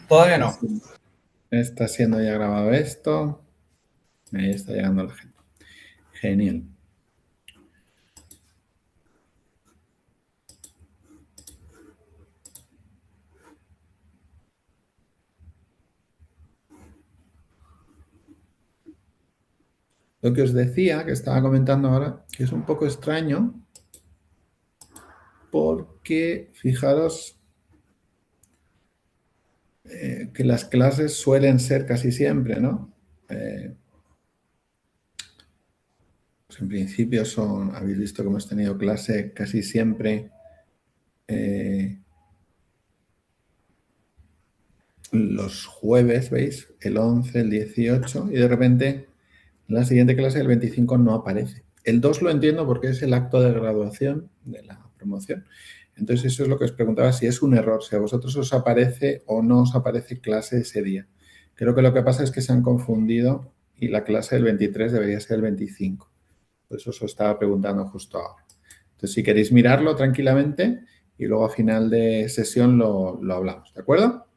Todavía Está no. siendo, está siendo ya grabado esto. Ahí está llegando la gente. Genial. Lo que os decía, que estaba comentando ahora, que es un poco extraño porque fijaros que las clases suelen ser casi siempre, ¿no? Eh, pues en principio son, habéis visto que hemos tenido clase casi siempre eh, los jueves, ¿veis? El 11, el 18 y de repente la siguiente clase, el 25, no aparece. El 2 lo entiendo porque es el acto de graduación de la promoción. Entonces eso es lo que os preguntaba, si es un error, si a vosotros os aparece o no os aparece clase ese día. Creo que lo que pasa es que se han confundido y la clase del 23 debería ser el 25. Por eso os estaba preguntando justo ahora. Entonces, si queréis mirarlo tranquilamente y luego a final de sesión lo hablamos, ¿de acuerdo?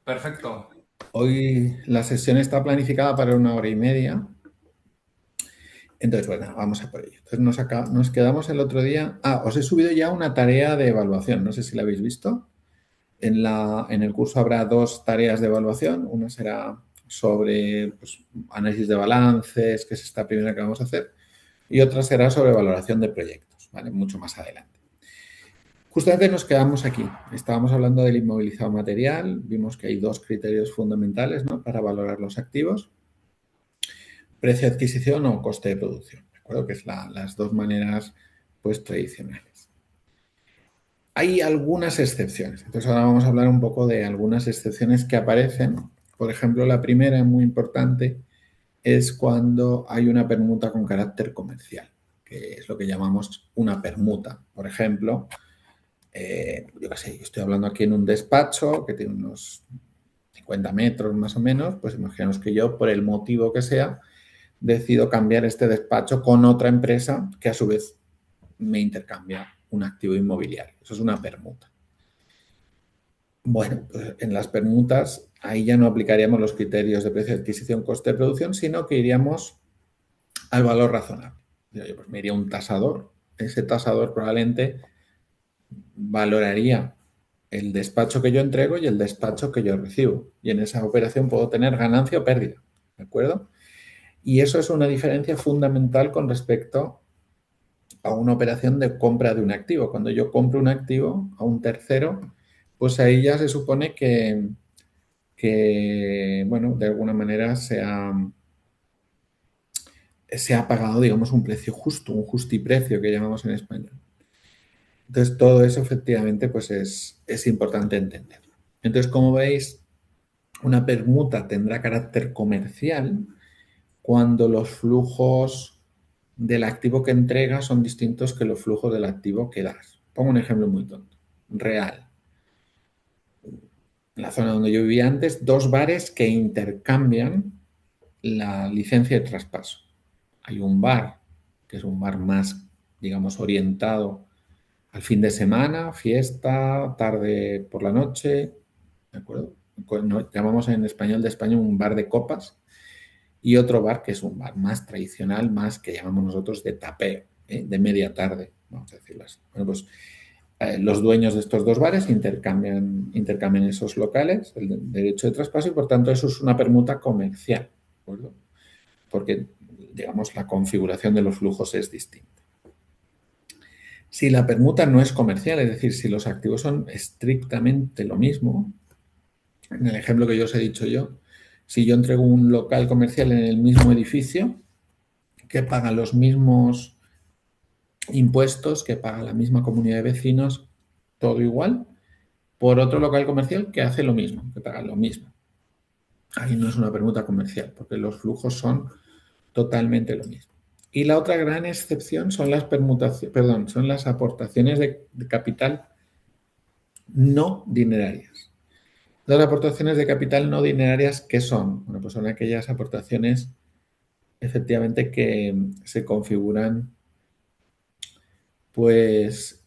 Perfecto. Hoy la sesión está planificada para 1 hora y media. Entonces, bueno, vamos a por ello. Entonces nos quedamos el otro día. Ah, os he subido ya una tarea de evaluación. No sé si la habéis visto. En el curso habrá dos tareas de evaluación. Una será sobre pues, análisis de balances, que es esta primera que vamos a hacer. Y otra será sobre valoración de proyectos, ¿vale? Mucho más adelante. Justamente nos quedamos aquí. Estábamos hablando del inmovilizado material. Vimos que hay dos criterios fundamentales, ¿no? Para valorar los activos. Precio de adquisición o coste de producción. ¿De acuerdo? Que es las dos maneras pues tradicionales. Hay algunas excepciones. Entonces ahora vamos a hablar un poco de algunas excepciones que aparecen. Por ejemplo, la primera, muy importante, es cuando hay una permuta con carácter comercial, que es lo que llamamos una permuta. Por ejemplo, yo qué sé, yo estoy hablando aquí en un despacho que tiene unos 50 metros más o menos, pues imaginaos que yo, por el motivo que sea, decido cambiar este despacho con otra empresa que a su vez me intercambia un activo inmobiliario. Eso es una permuta. Bueno, pues en las permutas ahí ya no aplicaríamos los criterios de precio de adquisición, coste de producción, sino que iríamos al valor razonable. Yo, pues me iría a un tasador. Ese tasador probablemente valoraría el despacho que yo entrego y el despacho que yo recibo. Y en esa operación puedo tener ganancia o pérdida. ¿De acuerdo? Y eso es una diferencia fundamental con respecto a una operación de compra de un activo. Cuando yo compro un activo a un tercero, pues ahí ya se supone que bueno, de alguna manera se ha pagado, digamos, un precio justo, un justiprecio que llamamos en español. Entonces, todo eso efectivamente pues es importante entender. Entonces, como veis, una permuta tendrá carácter comercial cuando los flujos del activo que entregas son distintos que los flujos del activo que das. Pongo un ejemplo muy tonto. Real. En la zona donde yo vivía antes, dos bares que intercambian la licencia de traspaso. Hay un bar, que es un bar más, digamos, orientado al fin de semana, fiesta, tarde por la noche, ¿de acuerdo? Llamamos en español de España un bar de copas y otro bar que es un bar más tradicional, más que llamamos nosotros de tapeo, de media tarde, vamos a decirlo así. Bueno, pues los dueños de estos dos bares intercambian esos locales, el derecho de traspaso, y por tanto eso es una permuta comercial, ¿de acuerdo? Porque, digamos, la configuración de los flujos es distinta. Si la permuta no es comercial, es decir, si los activos son estrictamente lo mismo, en el ejemplo que yo os he dicho yo, si yo entrego un local comercial en el mismo edificio, que paga los mismos impuestos, que paga la misma comunidad de vecinos, todo igual, por otro local comercial que hace lo mismo, que paga lo mismo. Ahí no es una permuta comercial, porque los flujos son totalmente lo mismo. Y la otra gran excepción son las permutaciones, perdón, son las aportaciones de capital no dinerarias. Las aportaciones de capital no dinerarias, ¿qué son? Bueno, pues son aquellas aportaciones efectivamente que se configuran pues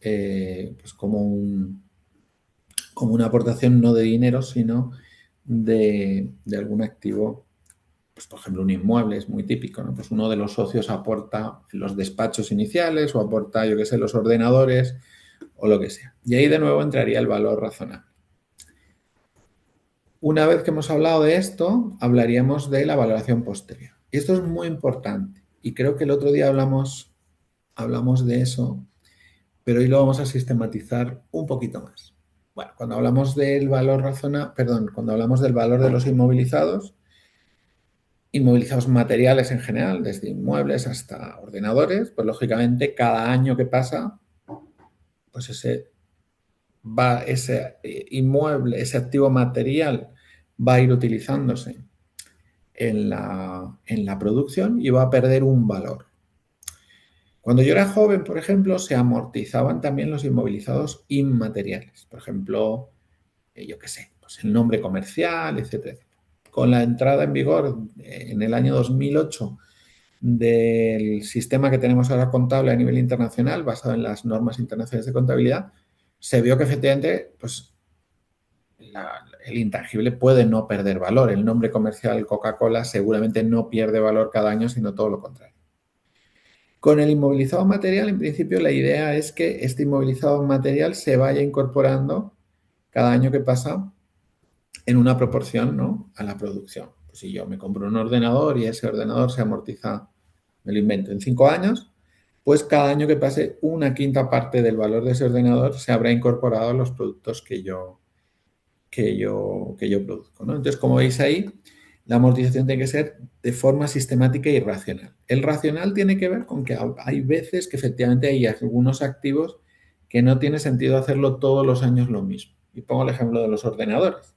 como como una aportación no de dinero, sino de algún activo. Pues, por ejemplo, un inmueble es muy típico, ¿no? Pues uno de los socios aporta los despachos iniciales o aporta, yo qué sé, los ordenadores o lo que sea. Y ahí de nuevo entraría el valor razonable. Una vez que hemos hablado de esto, hablaríamos de la valoración posterior. Y esto es muy importante. Y creo que el otro día hablamos de eso, pero hoy lo vamos a sistematizar un poquito más. Bueno, cuando hablamos del valor cuando hablamos del valor de los inmovilizados materiales en general, desde inmuebles hasta ordenadores, pues lógicamente cada año que pasa, pues ese inmueble, ese activo material va a ir utilizándose en la producción y va a perder un valor. Cuando yo era joven, por ejemplo, se amortizaban también los inmovilizados inmateriales. Por ejemplo, yo qué sé, pues el nombre comercial, etcétera, etcétera. Con la entrada en vigor en el año 2008 del sistema que tenemos ahora contable a nivel internacional, basado en las normas internacionales de contabilidad, se vio que efectivamente pues, el intangible puede no perder valor. El nombre comercial Coca-Cola seguramente no pierde valor cada año, sino todo lo contrario. Con el inmovilizado material, en principio, la idea es que este inmovilizado material se vaya incorporando cada año que pasa en una proporción, ¿no?, a la producción. Pues si yo me compro un ordenador y ese ordenador se amortiza, me lo invento, en 5 años, pues cada año que pase una quinta parte del valor de ese ordenador se habrá incorporado a los productos que yo produzco, ¿no? Entonces, como veis ahí, la amortización tiene que ser de forma sistemática y racional. El racional tiene que ver con que hay veces que efectivamente hay algunos activos que no tiene sentido hacerlo todos los años lo mismo. Y pongo el ejemplo de los ordenadores.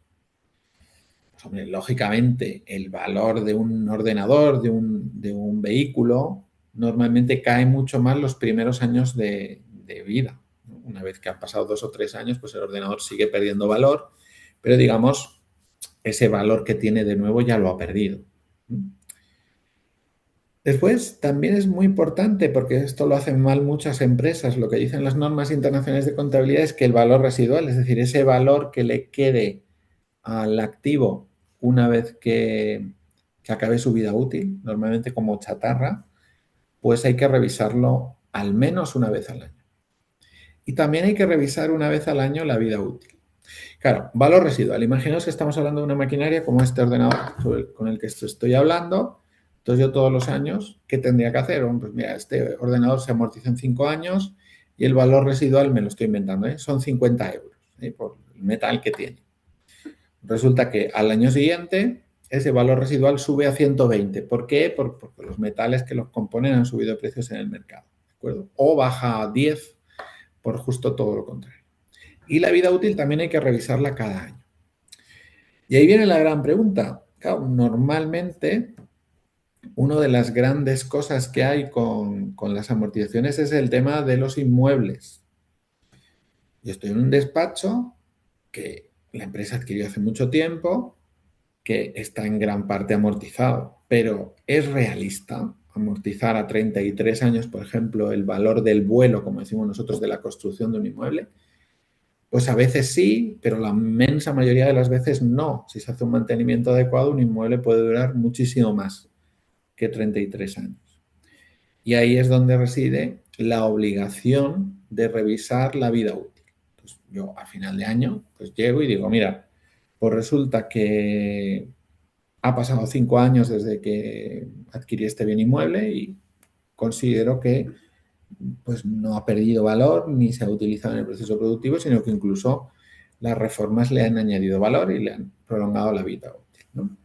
Pues, hombre, lógicamente, el valor de un ordenador, de un vehículo, normalmente cae mucho más los primeros años de vida. Una vez que han pasado 2 o 3 años, pues el ordenador sigue perdiendo valor, pero digamos, ese valor que tiene de nuevo ya lo ha perdido. Después, también es muy importante, porque esto lo hacen mal muchas empresas, lo que dicen las normas internacionales de contabilidad es que el valor residual, es decir, ese valor que le quede al activo una vez que acabe su vida útil, normalmente como chatarra, pues hay que revisarlo al menos una vez al año. Y también hay que revisar una vez al año la vida útil. Claro, valor residual. Imaginaos que estamos hablando de una maquinaria como este ordenador con el que estoy hablando. Entonces yo todos los años, ¿qué tendría que hacer? Bueno, pues mira, este ordenador se amortiza en 5 años y el valor residual, me lo estoy inventando, son 50 euros, por el metal que tiene. Resulta que al año siguiente ese valor residual sube a 120. ¿Por qué? Porque los metales que los componen han subido de precios en el mercado, ¿de acuerdo? O baja a 10 por justo todo lo contrario. Y la vida útil también hay que revisarla cada año. Y ahí viene la gran pregunta. Claro, normalmente, una de las grandes cosas que hay con las amortizaciones es el tema de los inmuebles. Yo estoy en un despacho que la empresa adquirió hace mucho tiempo, que está en gran parte amortizado, pero ¿es realista amortizar a 33 años, por ejemplo, el valor del vuelo, como decimos nosotros, de la construcción de un inmueble? Pues a veces sí, pero la inmensa mayoría de las veces no. Si se hace un mantenimiento adecuado, un inmueble puede durar muchísimo más que 33 años. Y ahí es donde reside la obligación de revisar la vida útil. Entonces, yo a final de año pues llego y digo, mira, pues resulta que ha pasado 5 años desde que adquirí este bien inmueble y considero que pues no ha perdido valor ni se ha utilizado en el proceso productivo, sino que incluso las reformas le han añadido valor y le han prolongado la vida útil, ¿no?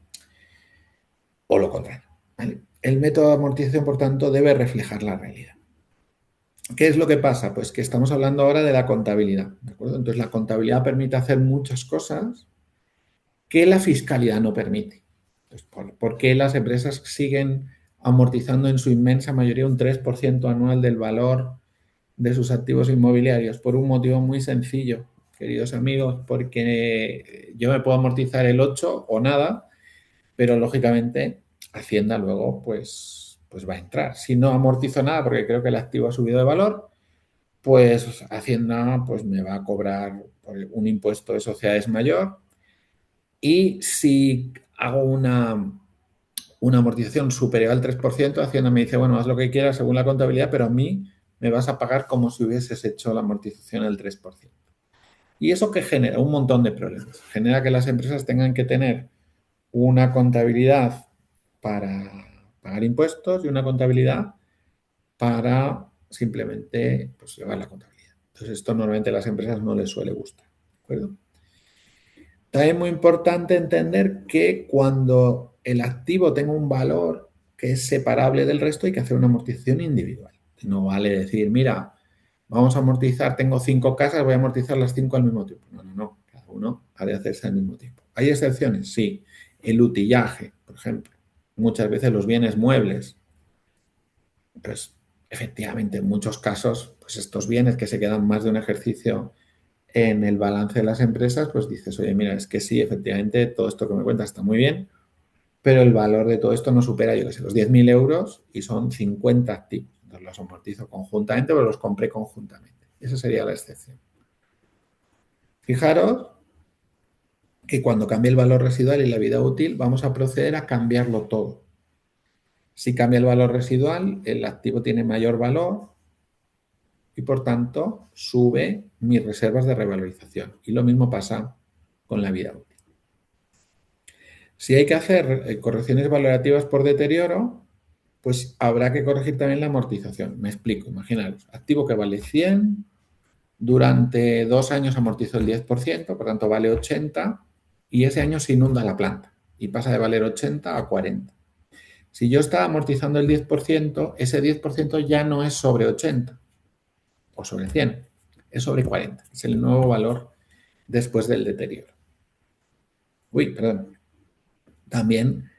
O lo contrario, ¿vale? El método de amortización, por tanto, debe reflejar la realidad. ¿Qué es lo que pasa? Pues que estamos hablando ahora de la contabilidad, ¿de acuerdo? Entonces, la contabilidad permite hacer muchas cosas que la fiscalidad no permite. Entonces, ¿por qué las empresas siguen amortizando en su inmensa mayoría un 3% anual del valor de sus activos inmobiliarios? Por un motivo muy sencillo, queridos amigos, porque yo me puedo amortizar el 8 o nada, pero lógicamente Hacienda luego pues va a entrar. Si no amortizo nada porque creo que el activo ha subido de valor, pues Hacienda pues me va a cobrar porque un impuesto de sociedades mayor. Y si hago una amortización superior al 3%, Hacienda me dice, bueno, haz lo que quieras según la contabilidad, pero a mí me vas a pagar como si hubieses hecho la amortización al 3%. Y eso que genera un montón de problemas. Genera que las empresas tengan que tener una contabilidad para pagar impuestos y una contabilidad para simplemente pues, llevar la contabilidad. Entonces, esto normalmente a las empresas no les suele gustar. ¿De acuerdo? También es muy importante entender que cuando el activo tenga un valor que es separable del resto, hay que hacer una amortización individual. No vale decir, mira, vamos a amortizar, tengo 5 casas, voy a amortizar las 5 al mismo tiempo. No, no, no. Cada uno ha de hacerse al mismo tiempo. ¿Hay excepciones? Sí. El utillaje, por ejemplo. Muchas veces los bienes muebles. Pues efectivamente, en muchos casos, pues estos bienes que se quedan más de un ejercicio en el balance de las empresas, pues dices, oye, mira, es que sí, efectivamente, todo esto que me cuentas está muy bien, pero el valor de todo esto no supera, yo qué sé, los 10.000 euros y son 50 activos. Entonces los amortizo conjuntamente, pero los compré conjuntamente. Esa sería la excepción. Fijaros que cuando cambie el valor residual y la vida útil, vamos a proceder a cambiarlo todo. Si cambia el valor residual, el activo tiene mayor valor y por tanto sube mis reservas de revalorización. Y lo mismo pasa con la vida útil. Si hay que hacer correcciones valorativas por deterioro, pues habrá que corregir también la amortización. Me explico, imaginaros, activo que vale 100, durante 2 años amortizó el 10%, por tanto vale 80, y ese año se inunda la planta y pasa de valer 80 a 40. Si yo estaba amortizando el 10%, ese 10% ya no es sobre 80 o sobre 100, es sobre 40, es el nuevo valor después del deterioro. Uy, perdón. También,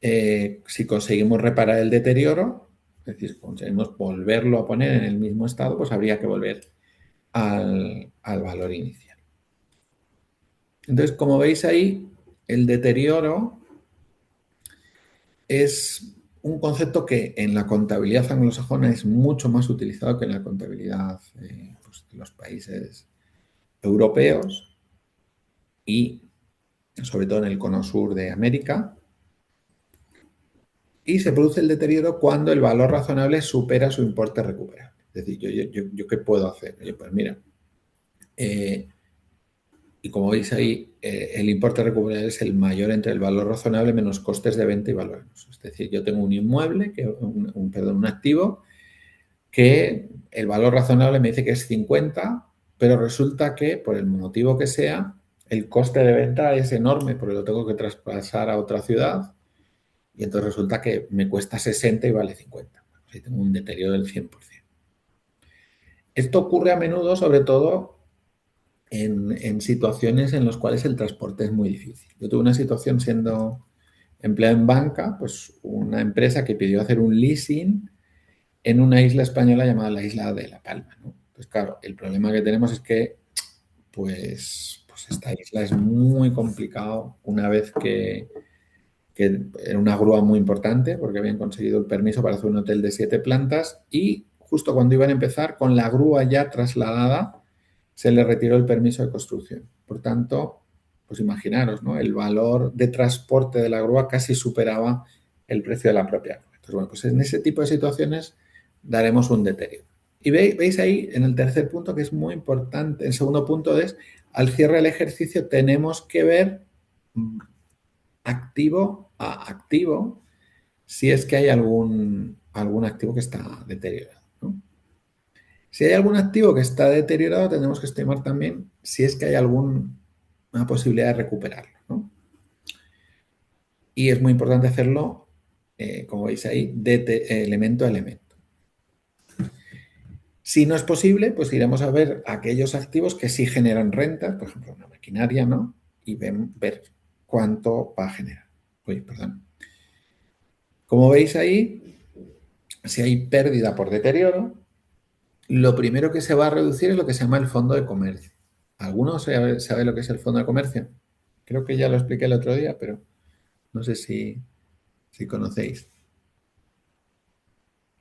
si conseguimos reparar el deterioro, es decir, conseguimos volverlo a poner en el mismo estado, pues habría que volver al valor inicial. Entonces, como veis ahí, el deterioro es un concepto que en la contabilidad anglosajona es mucho más utilizado que en la contabilidad pues, de los países europeos y sobre todo en el cono sur de América. Y se produce el deterioro cuando el valor razonable supera su importe recuperable. Es decir, ¿yo qué puedo hacer? Oye, pues mira, y como veis ahí, el importe recuperable es el mayor entre el valor razonable menos costes de venta y valor en uso. Es decir, yo tengo un inmueble, un activo, que el valor razonable me dice que es 50, pero resulta que, por el motivo que sea, el coste de venta es enorme porque lo tengo que traspasar a otra ciudad y entonces resulta que me cuesta 60 y vale 50. Si tengo un deterioro del 100%. Esto ocurre a menudo, sobre todo en situaciones en las cuales el transporte es muy difícil. Yo tuve una situación siendo empleado en banca, pues una empresa que pidió hacer un leasing en una isla española llamada la isla de La Palma, ¿no? Pues claro, el problema que tenemos es que pues esta isla es muy complicado una vez que era una grúa muy importante porque habían conseguido el permiso para hacer un hotel de 7 plantas y justo cuando iban a empezar, con la grúa ya trasladada, se le retiró el permiso de construcción. Por tanto, pues imaginaros, ¿no? El valor de transporte de la grúa casi superaba el precio de la propia grúa. Entonces, bueno, pues en ese tipo de situaciones daremos un deterioro. Y veis ahí en el tercer punto que es muy importante, el segundo punto es, al cierre del ejercicio tenemos que ver activo a activo si es que hay algún activo que está deteriorado, ¿no? Si hay algún activo que está deteriorado, tendremos que estimar también si es que hay alguna posibilidad de recuperarlo, ¿no? Y es muy importante hacerlo, como veis ahí, de elemento a elemento. Si no es posible, pues iremos a ver aquellos activos que sí generan rentas, por ejemplo, una maquinaria, ¿no? Y ver cuánto va a generar. Uy, perdón. Como veis ahí, si hay pérdida por deterioro, lo primero que se va a reducir es lo que se llama el fondo de comercio. ¿Alguno sabe lo que es el fondo de comercio? Creo que ya lo expliqué el otro día, pero no sé si conocéis.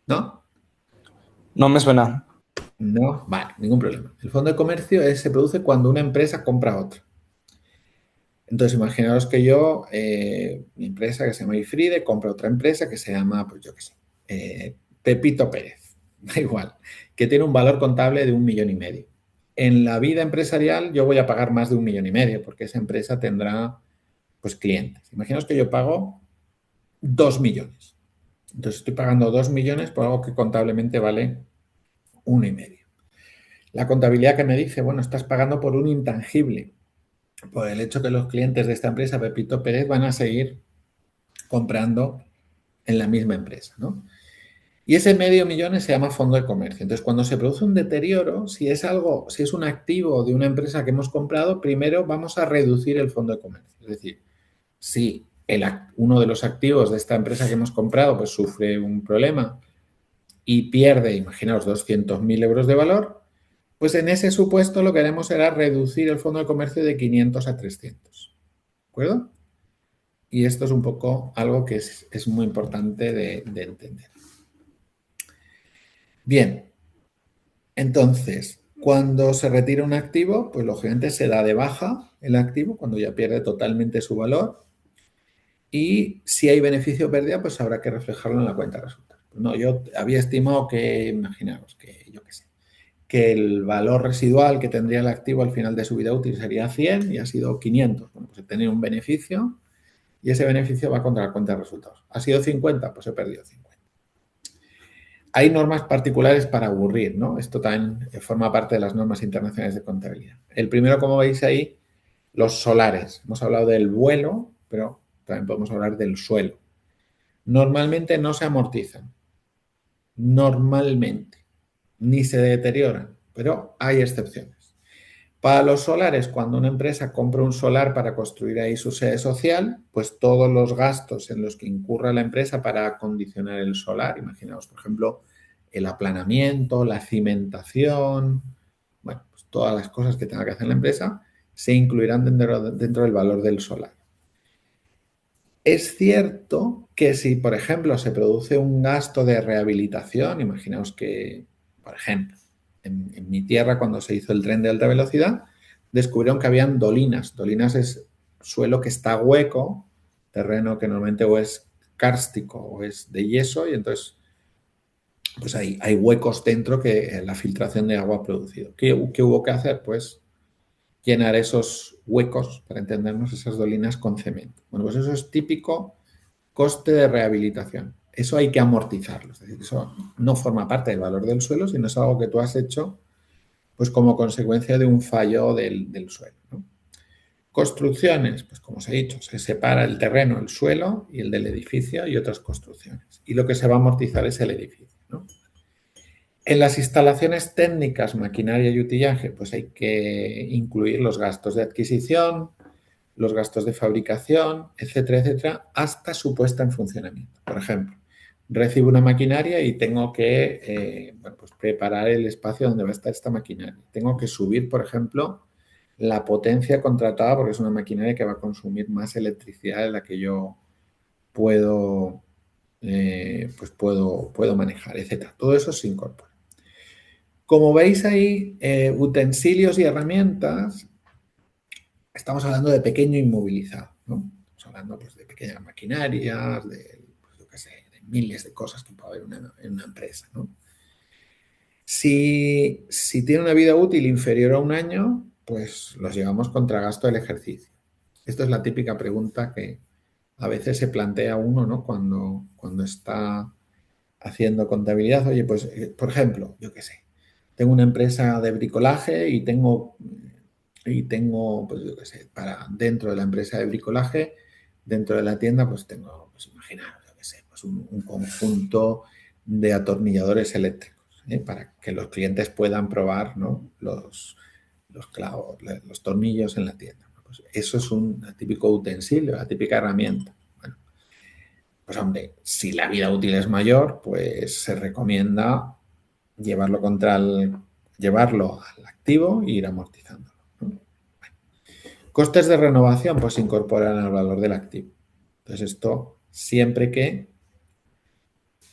¿No? No me suena. No, vale, ningún problema. El fondo de comercio se produce cuando una empresa compra a otra. Entonces, imaginaos que yo, mi empresa que se llama Ifride, compra otra empresa que se llama, pues yo qué sé, Pepito Pérez, da igual, que tiene un valor contable de 1,5 millones. En la vida empresarial yo voy a pagar más de 1,5 millones porque esa empresa tendrá, pues, clientes. Imaginaos que yo pago 2 millones. Entonces estoy pagando 2 millones por algo que contablemente vale 1,5. La contabilidad que me dice, bueno, estás pagando por un intangible, por el hecho que los clientes de esta empresa, Pepito Pérez, van a seguir comprando en la misma empresa, ¿no? Y ese 500,000 se llama fondo de comercio. Entonces, cuando se produce un deterioro, si es algo, si es un activo de una empresa que hemos comprado, primero vamos a reducir el fondo de comercio. Es decir, si uno de los activos de esta empresa que hemos comprado pues sufre un problema y pierde, imaginaos, 200.000 euros de valor, pues en ese supuesto lo que haremos será reducir el fondo de comercio de 500 a 300. ¿De acuerdo? Y esto es un poco algo que es muy importante de entender. Bien, entonces, cuando se retira un activo, pues lógicamente se da de baja el activo cuando ya pierde totalmente su valor. Y si hay beneficio o pérdida, pues habrá que reflejarlo en la cuenta de resultados. No, yo había estimado que, imaginaos, que yo qué sé, que el valor residual que tendría el activo al final de su vida útil sería 100 y ha sido 500. Bueno, pues he tenido un beneficio y ese beneficio va contra la cuenta de resultados. ¿Ha sido 50? Pues he perdido 50. Hay normas particulares para aburrir, ¿no? Esto también forma parte de las normas internacionales de contabilidad. El primero, como veis ahí, los solares. Hemos hablado del vuelo, pero también podemos hablar del suelo. Normalmente no se amortizan, normalmente, ni se deterioran, pero hay excepciones. Para los solares, cuando una empresa compra un solar para construir ahí su sede social, pues todos los gastos en los que incurra la empresa para acondicionar el solar, imaginaos, por ejemplo, el aplanamiento, la cimentación, bueno, pues todas las cosas que tenga que hacer la empresa, se incluirán dentro del valor del solar. Es cierto que si, por ejemplo, se produce un gasto de rehabilitación, imaginaos que, por ejemplo, en mi tierra, cuando se hizo el tren de alta velocidad, descubrieron que habían dolinas. Dolinas es suelo que está hueco, terreno que normalmente o es kárstico o es de yeso, y entonces pues hay huecos dentro que la filtración de agua ha producido. ¿Qué hubo que hacer? Pues llenar esos huecos, para entendernos, esas dolinas con cemento. Bueno, pues eso es típico coste de rehabilitación. Eso hay que amortizarlo. Es decir, eso no forma parte del valor del suelo, sino es algo que tú has hecho pues como consecuencia de un fallo del suelo, ¿no? Construcciones, pues como os he dicho, se separa el terreno, el suelo y el del edificio y otras construcciones. Y lo que se va a amortizar es el edificio, ¿no? En las instalaciones técnicas, maquinaria y utillaje, pues hay que incluir los gastos de adquisición, los gastos de fabricación, etcétera, etcétera, hasta su puesta en funcionamiento. Por ejemplo, recibo una maquinaria y tengo que bueno, pues preparar el espacio donde va a estar esta maquinaria. Tengo que subir, por ejemplo, la potencia contratada porque es una maquinaria que va a consumir más electricidad de la que yo puedo, pues puedo manejar, etcétera. Todo eso se incorpora. Como veis ahí, utensilios y herramientas, estamos hablando de pequeño inmovilizado, ¿no? Estamos hablando pues, de pequeñas maquinarias, de, pues, yo qué sé, de miles de cosas que puede haber en una empresa, ¿no? Si tiene una vida útil inferior a un año, pues los llevamos contra gasto del ejercicio. Esto es la típica pregunta que a veces se plantea uno, ¿no? Cuando está haciendo contabilidad. Oye, pues, por ejemplo, yo qué sé, tengo una empresa de bricolaje y tengo, pues yo qué sé, para dentro de la empresa de bricolaje, dentro de la tienda, pues tengo, pues imaginaos, yo qué sé, pues un conjunto de atornilladores eléctricos, ¿eh? Para que los clientes puedan probar, ¿no? Los clavos, los tornillos en la tienda. Pues eso es un típico utensilio, la típica herramienta. Bueno, pues hombre, si la vida útil es mayor, pues se recomienda llevarlo al activo e ir amortizándolo, ¿no? Costes de renovación, pues se incorporan al valor del activo. Entonces, esto siempre que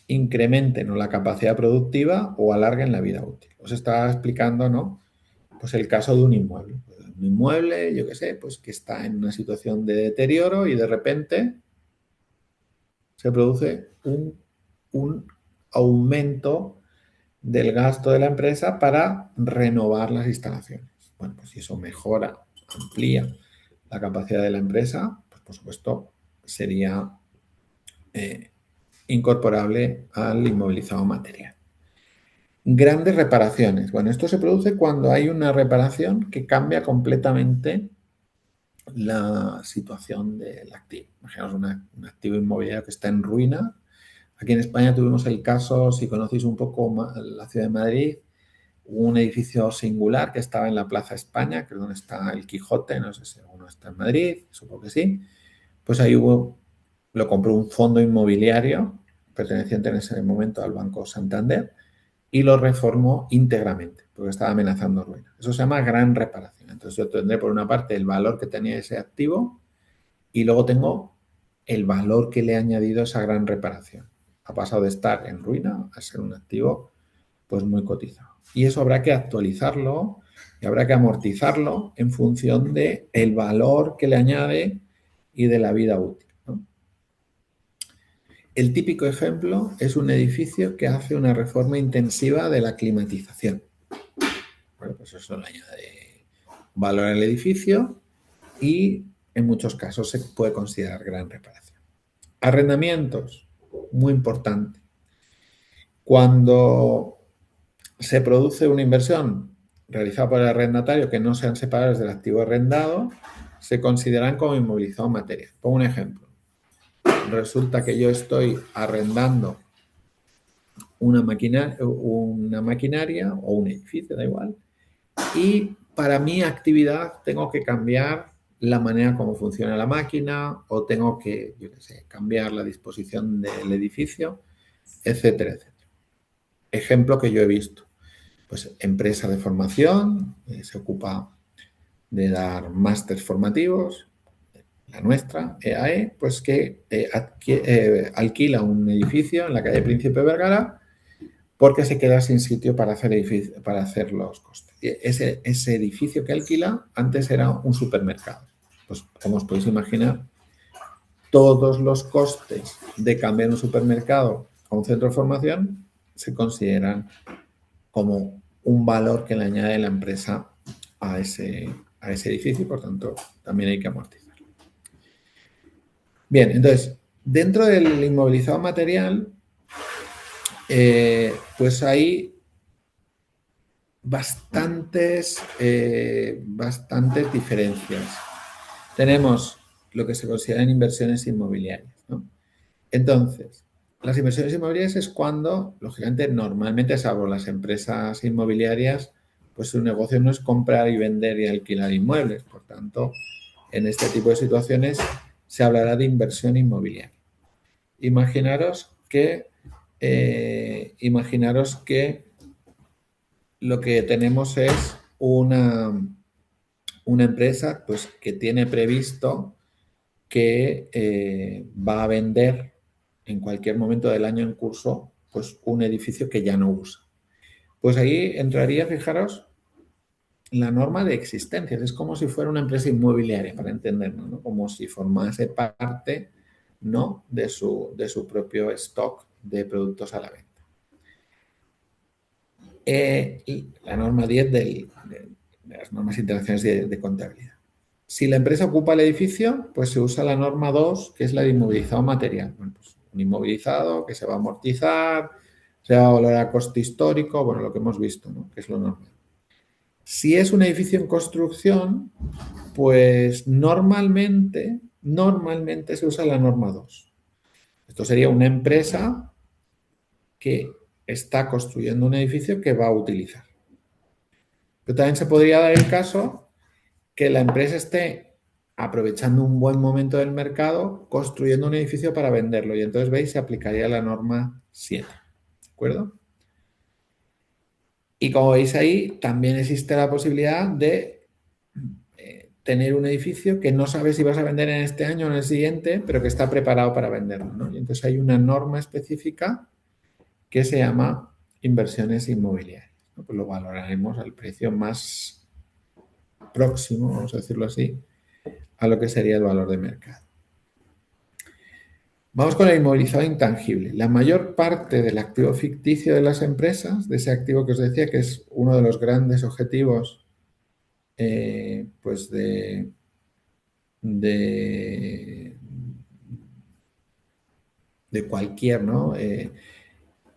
incrementen o la capacidad productiva o alarguen la vida útil. Os estaba explicando, ¿no? Pues el caso de un inmueble. Un inmueble, yo qué sé, pues que está en una situación de deterioro y de repente se produce un aumento del gasto de la empresa para renovar las instalaciones. Bueno, pues si eso mejora, amplía la capacidad de la empresa, pues por supuesto sería incorporable al inmovilizado material. Grandes reparaciones. Bueno, esto se produce cuando hay una reparación que cambia completamente la situación del activo. Imaginaos un activo inmobiliario que está en ruina. Aquí en España tuvimos el caso, si conocéis un poco la ciudad de Madrid, un edificio singular que estaba en la Plaza España, que es donde está el Quijote, no sé si alguno está en Madrid, supongo que sí. Pues ahí lo compró un fondo inmobiliario perteneciente en ese momento al Banco Santander y lo reformó íntegramente, porque estaba amenazando ruina. Eso se llama gran reparación. Entonces yo tendré por una parte el valor que tenía ese activo y luego tengo el valor que le he añadido a esa gran reparación. Ha pasado de estar en ruina a ser un activo pues muy cotizado. Y eso habrá que actualizarlo y habrá que amortizarlo en función del valor que le añade y de la vida útil, ¿no? El típico ejemplo es un edificio que hace una reforma intensiva de la climatización. Bueno, pues eso le añade valor al edificio y en muchos casos se puede considerar gran reparación. Arrendamientos, muy importante. Cuando se produce una inversión realizada por el arrendatario que no sean separables del activo arrendado, se consideran como inmovilizado material. Pongo un ejemplo. Resulta que yo estoy arrendando una maquinaria o un edificio, da igual, y para mi actividad tengo que cambiar la manera como funciona la máquina o tengo que, yo qué sé, cambiar la disposición del edificio, etcétera, etcétera. Ejemplo que yo he visto. Pues empresa de formación, se ocupa de dar másteres formativos, la nuestra, EAE, pues que alquila un edificio en la calle Príncipe Vergara porque se queda sin sitio para hacer los costes. Ese edificio que alquila antes era un supermercado. Pues como os podéis imaginar, todos los costes de cambiar un supermercado a un centro de formación se consideran como un valor que le añade la empresa a ese edificio y por tanto también hay que amortizar. Bien, entonces, dentro del inmovilizado material, pues hay bastantes diferencias. Tenemos lo que se consideran inversiones inmobiliarias, ¿no? Entonces, las inversiones inmobiliarias es cuando, lógicamente, normalmente, salvo las empresas inmobiliarias, pues su negocio no es comprar y vender y alquilar inmuebles. Por tanto, en este tipo de situaciones se hablará de inversión inmobiliaria. Imaginaros que lo que tenemos es una empresa pues, que tiene previsto que va a vender en cualquier momento del año en curso pues, un edificio que ya no usa. Pues ahí entraría, fijaros, la norma de existencias. Es como si fuera una empresa inmobiliaria, para entendernos, ¿no? Como si formase parte, ¿no?, de su propio stock de productos a la venta. La norma 10 de las normas internacionales de contabilidad. Si la empresa ocupa el edificio, pues se usa la norma 2, que es la de inmovilizado material. Bueno, pues un inmovilizado que se va a amortizar, se va a valorar a coste histórico, bueno, lo que hemos visto, ¿no?, que es lo normal. Si es un edificio en construcción, pues normalmente se usa la norma 2. Esto sería una empresa que está construyendo un edificio que va a utilizar. Pero también se podría dar el caso que la empresa esté aprovechando un buen momento del mercado, construyendo un edificio para venderlo. Y entonces, veis, se aplicaría la norma 7. ¿De acuerdo? Y como veis ahí, también existe la posibilidad de tener un edificio que no sabes si vas a vender en este año o en el siguiente, pero que está preparado para venderlo, ¿no? Y entonces hay una norma específica que se llama inversiones inmobiliarias, ¿no? Pues lo valoraremos al precio más próximo, vamos a decirlo así, a lo que sería el valor de mercado. Vamos con el inmovilizado intangible. La mayor parte del activo ficticio de las empresas, de ese activo que os decía que es uno de los grandes objetivos pues de, de cualquier, ¿no?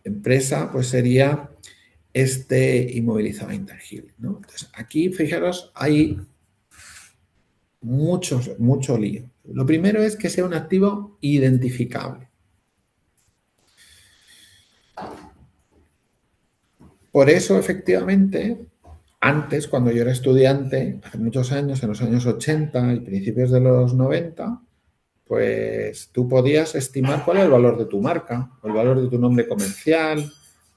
Empresa, pues sería este inmovilizado intangible, ¿no? Entonces, aquí, fijaros, hay mucho lío. Lo primero es que sea un activo identificable. Por eso, efectivamente, antes, cuando yo era estudiante, hace muchos años, en los años 80 y principios de los 90, pues tú podías estimar cuál es el valor de tu marca, o el valor de tu nombre comercial,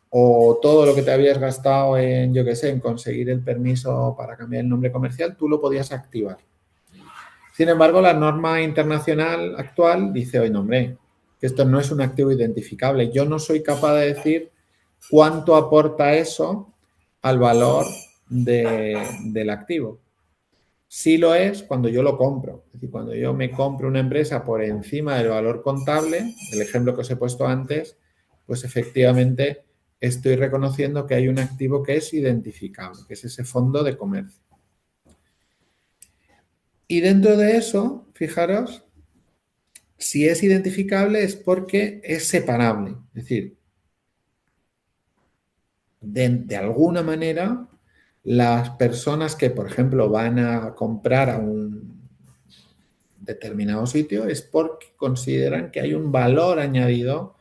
o todo lo que te habías gastado en, yo qué sé, en conseguir el permiso para cambiar el nombre comercial, tú lo podías activar. Sin embargo, la norma internacional actual dice, oye, no, hombre, que esto no es un activo identificable. Yo no soy capaz de decir cuánto aporta eso al valor del activo. Sí lo es cuando yo lo compro. Es decir, cuando yo me compro una empresa por encima del valor contable, el ejemplo que os he puesto antes, pues efectivamente estoy reconociendo que hay un activo que es identificable, que es ese fondo de comercio. Y dentro de eso, fijaros, si es identificable es porque es separable. Es decir, de alguna manera, las personas que, por ejemplo, van a comprar a un determinado sitio es porque consideran que hay un valor añadido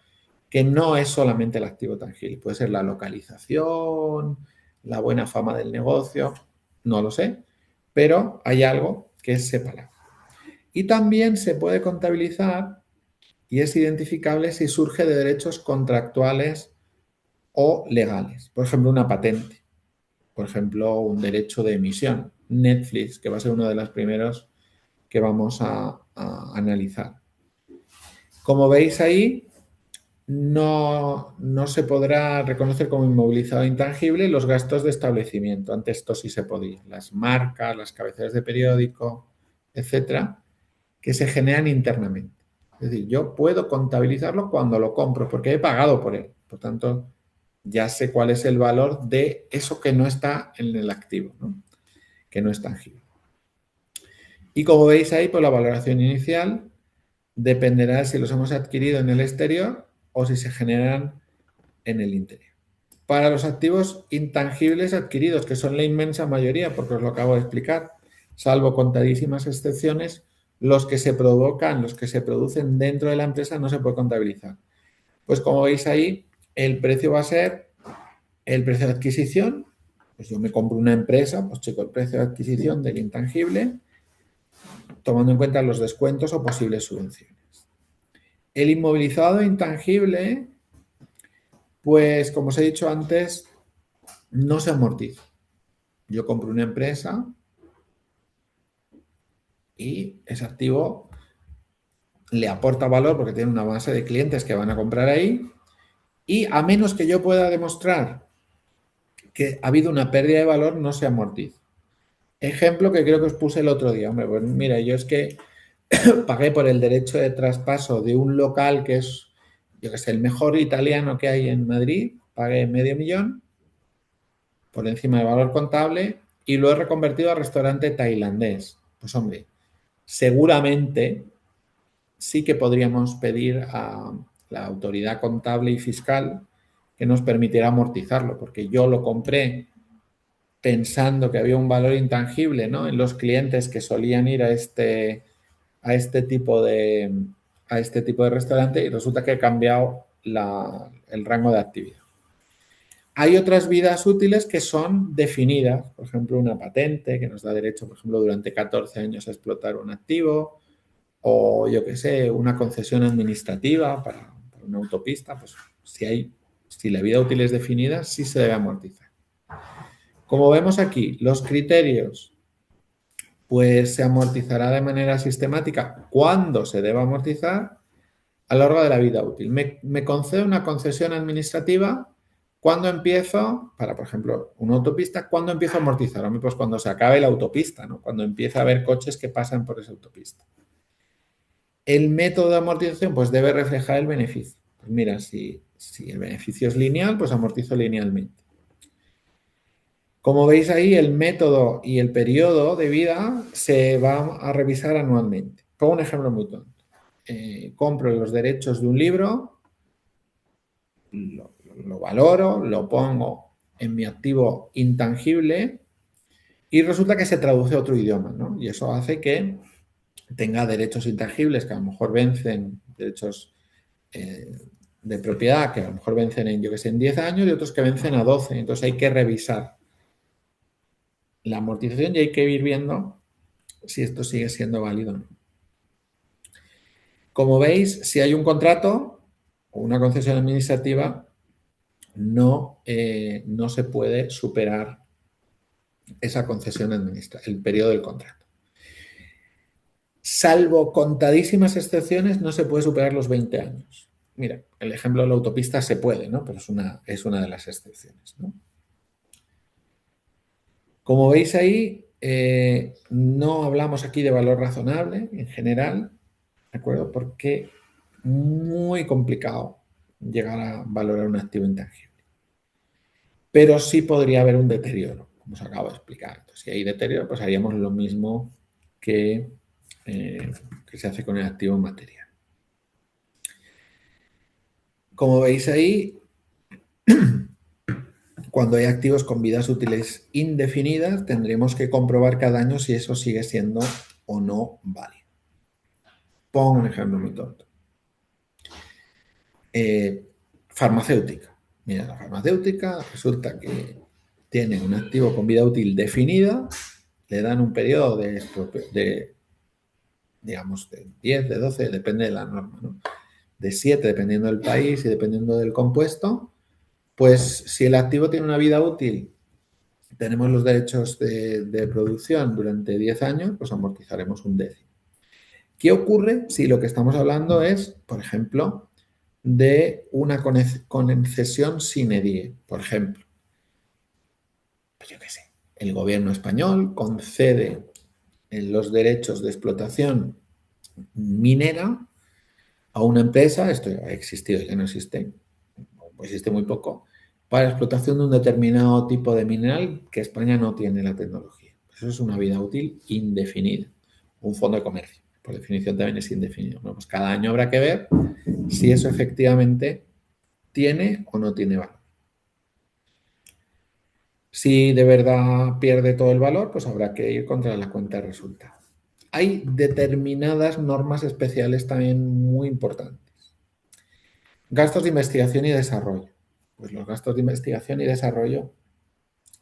que no es solamente el activo tangible. Puede ser la localización, la buena fama del negocio, no lo sé, pero hay algo que es separable. Y también se puede contabilizar y es identificable si surge de derechos contractuales o legales. Por ejemplo, una patente. Por ejemplo, un derecho de emisión. Netflix, que va a ser uno de los primeros que vamos a analizar. Como veis ahí, no se podrá reconocer como inmovilizado intangible los gastos de establecimiento. Antes esto sí se podía. Las marcas, las cabeceras de periódico, etcétera, que se generan internamente. Es decir, yo puedo contabilizarlo cuando lo compro porque he pagado por él. Por tanto, ya sé cuál es el valor de eso que no está en el activo, ¿no? Que no es tangible. Y como veis ahí, pues la valoración inicial dependerá de si los hemos adquirido en el exterior o si se generan en el interior. Para los activos intangibles adquiridos, que son la inmensa mayoría, porque os lo acabo de explicar, salvo contadísimas excepciones, los que se provocan, los que se producen dentro de la empresa no se puede contabilizar. Pues como veis ahí, el precio va a ser el precio de adquisición. Pues yo me compro una empresa, pues checo el precio de adquisición del intangible, tomando en cuenta los descuentos o posibles subvenciones. El inmovilizado intangible, pues como os he dicho antes, no se amortiza. Yo compro una empresa y ese activo le aporta valor porque tiene una base de clientes que van a comprar ahí y a menos que yo pueda demostrar que ha habido una pérdida de valor, no se amortiza. Ejemplo que creo que os puse el otro día. Hombre, pues mira, yo es que pagué por el derecho de traspaso de un local que es, yo que sé, el mejor italiano que hay en Madrid, pagué 500.000 por encima del valor contable y lo he reconvertido a restaurante tailandés. Pues hombre, seguramente sí que podríamos pedir a la autoridad contable y fiscal que nos permitiera amortizarlo, porque yo lo compré pensando que había un valor intangible, ¿no? En los clientes que solían ir a este tipo de restaurante y resulta que he cambiado el rango de actividad. Hay otras vidas útiles que son definidas, por ejemplo, una patente que nos da derecho, por ejemplo, durante 14 años a explotar un activo, o yo qué sé, una concesión administrativa para una autopista, pues si la vida útil es definida, sí se debe amortizar. Como vemos aquí, los criterios, pues se amortizará de manera sistemática cuando se deba amortizar a lo largo de la vida útil. Me concede una concesión administrativa cuando empiezo, para por ejemplo una autopista, ¿cuándo empiezo a amortizar? Hombre, pues cuando se acabe la autopista, ¿no? Cuando empieza a haber coches que pasan por esa autopista. El método de amortización pues debe reflejar el beneficio. Pues mira, si el beneficio es lineal, pues amortizo linealmente. Como veis ahí, el método y el periodo de vida se va a revisar anualmente. Pongo un ejemplo muy tonto. Compro los derechos de un libro, lo valoro, lo pongo en mi activo intangible y resulta que se traduce a otro idioma, ¿no? Y eso hace que tenga derechos intangibles que a lo mejor vencen, derechos de propiedad que a lo mejor vencen en, yo que sé, en 10 años y otros que vencen a 12. Entonces hay que revisar la amortización y hay que ir viendo si esto sigue siendo válido o no. Como veis, si hay un contrato o una concesión administrativa, no se puede superar esa concesión administrativa, el periodo del contrato. Salvo contadísimas excepciones, no se puede superar los 20 años. Mira, el ejemplo de la autopista se puede, ¿no? Pero es una de las excepciones, ¿no? Como veis ahí, no hablamos aquí de valor razonable en general, ¿de acuerdo? Porque muy complicado llegar a valorar un activo intangible. Pero sí podría haber un deterioro, como os acabo de explicar. Entonces, si hay deterioro, pues haríamos lo mismo que se hace con el activo material. Como veis ahí, cuando hay activos con vidas útiles indefinidas, tendremos que comprobar cada año si eso sigue siendo o no válido. Pongo un ejemplo muy tonto. Farmacéutica. Mira, la farmacéutica resulta que tiene un activo con vida útil definida, le dan un periodo digamos, de 10, de 12, depende de la norma, ¿no? De 7, dependiendo del país y dependiendo del compuesto. Pues si el activo tiene una vida útil, tenemos los derechos de producción durante 10 años, pues amortizaremos un décimo. ¿Qué ocurre si lo que estamos hablando es, por ejemplo, de una concesión sine die? Por ejemplo, pues yo qué sé, el gobierno español concede los derechos de explotación minera a una empresa, esto ha existido, ya no existe, o existe muy poco, para la explotación de un determinado tipo de mineral que España no tiene la tecnología. Eso es una vida útil indefinida. Un fondo de comercio, por definición también es indefinido. Bueno, pues cada año habrá que ver si eso efectivamente tiene o no tiene valor. Si de verdad pierde todo el valor, pues habrá que ir contra la cuenta de resultados. Hay determinadas normas especiales también muy importantes. Gastos de investigación y desarrollo. Pues los gastos de investigación y desarrollo,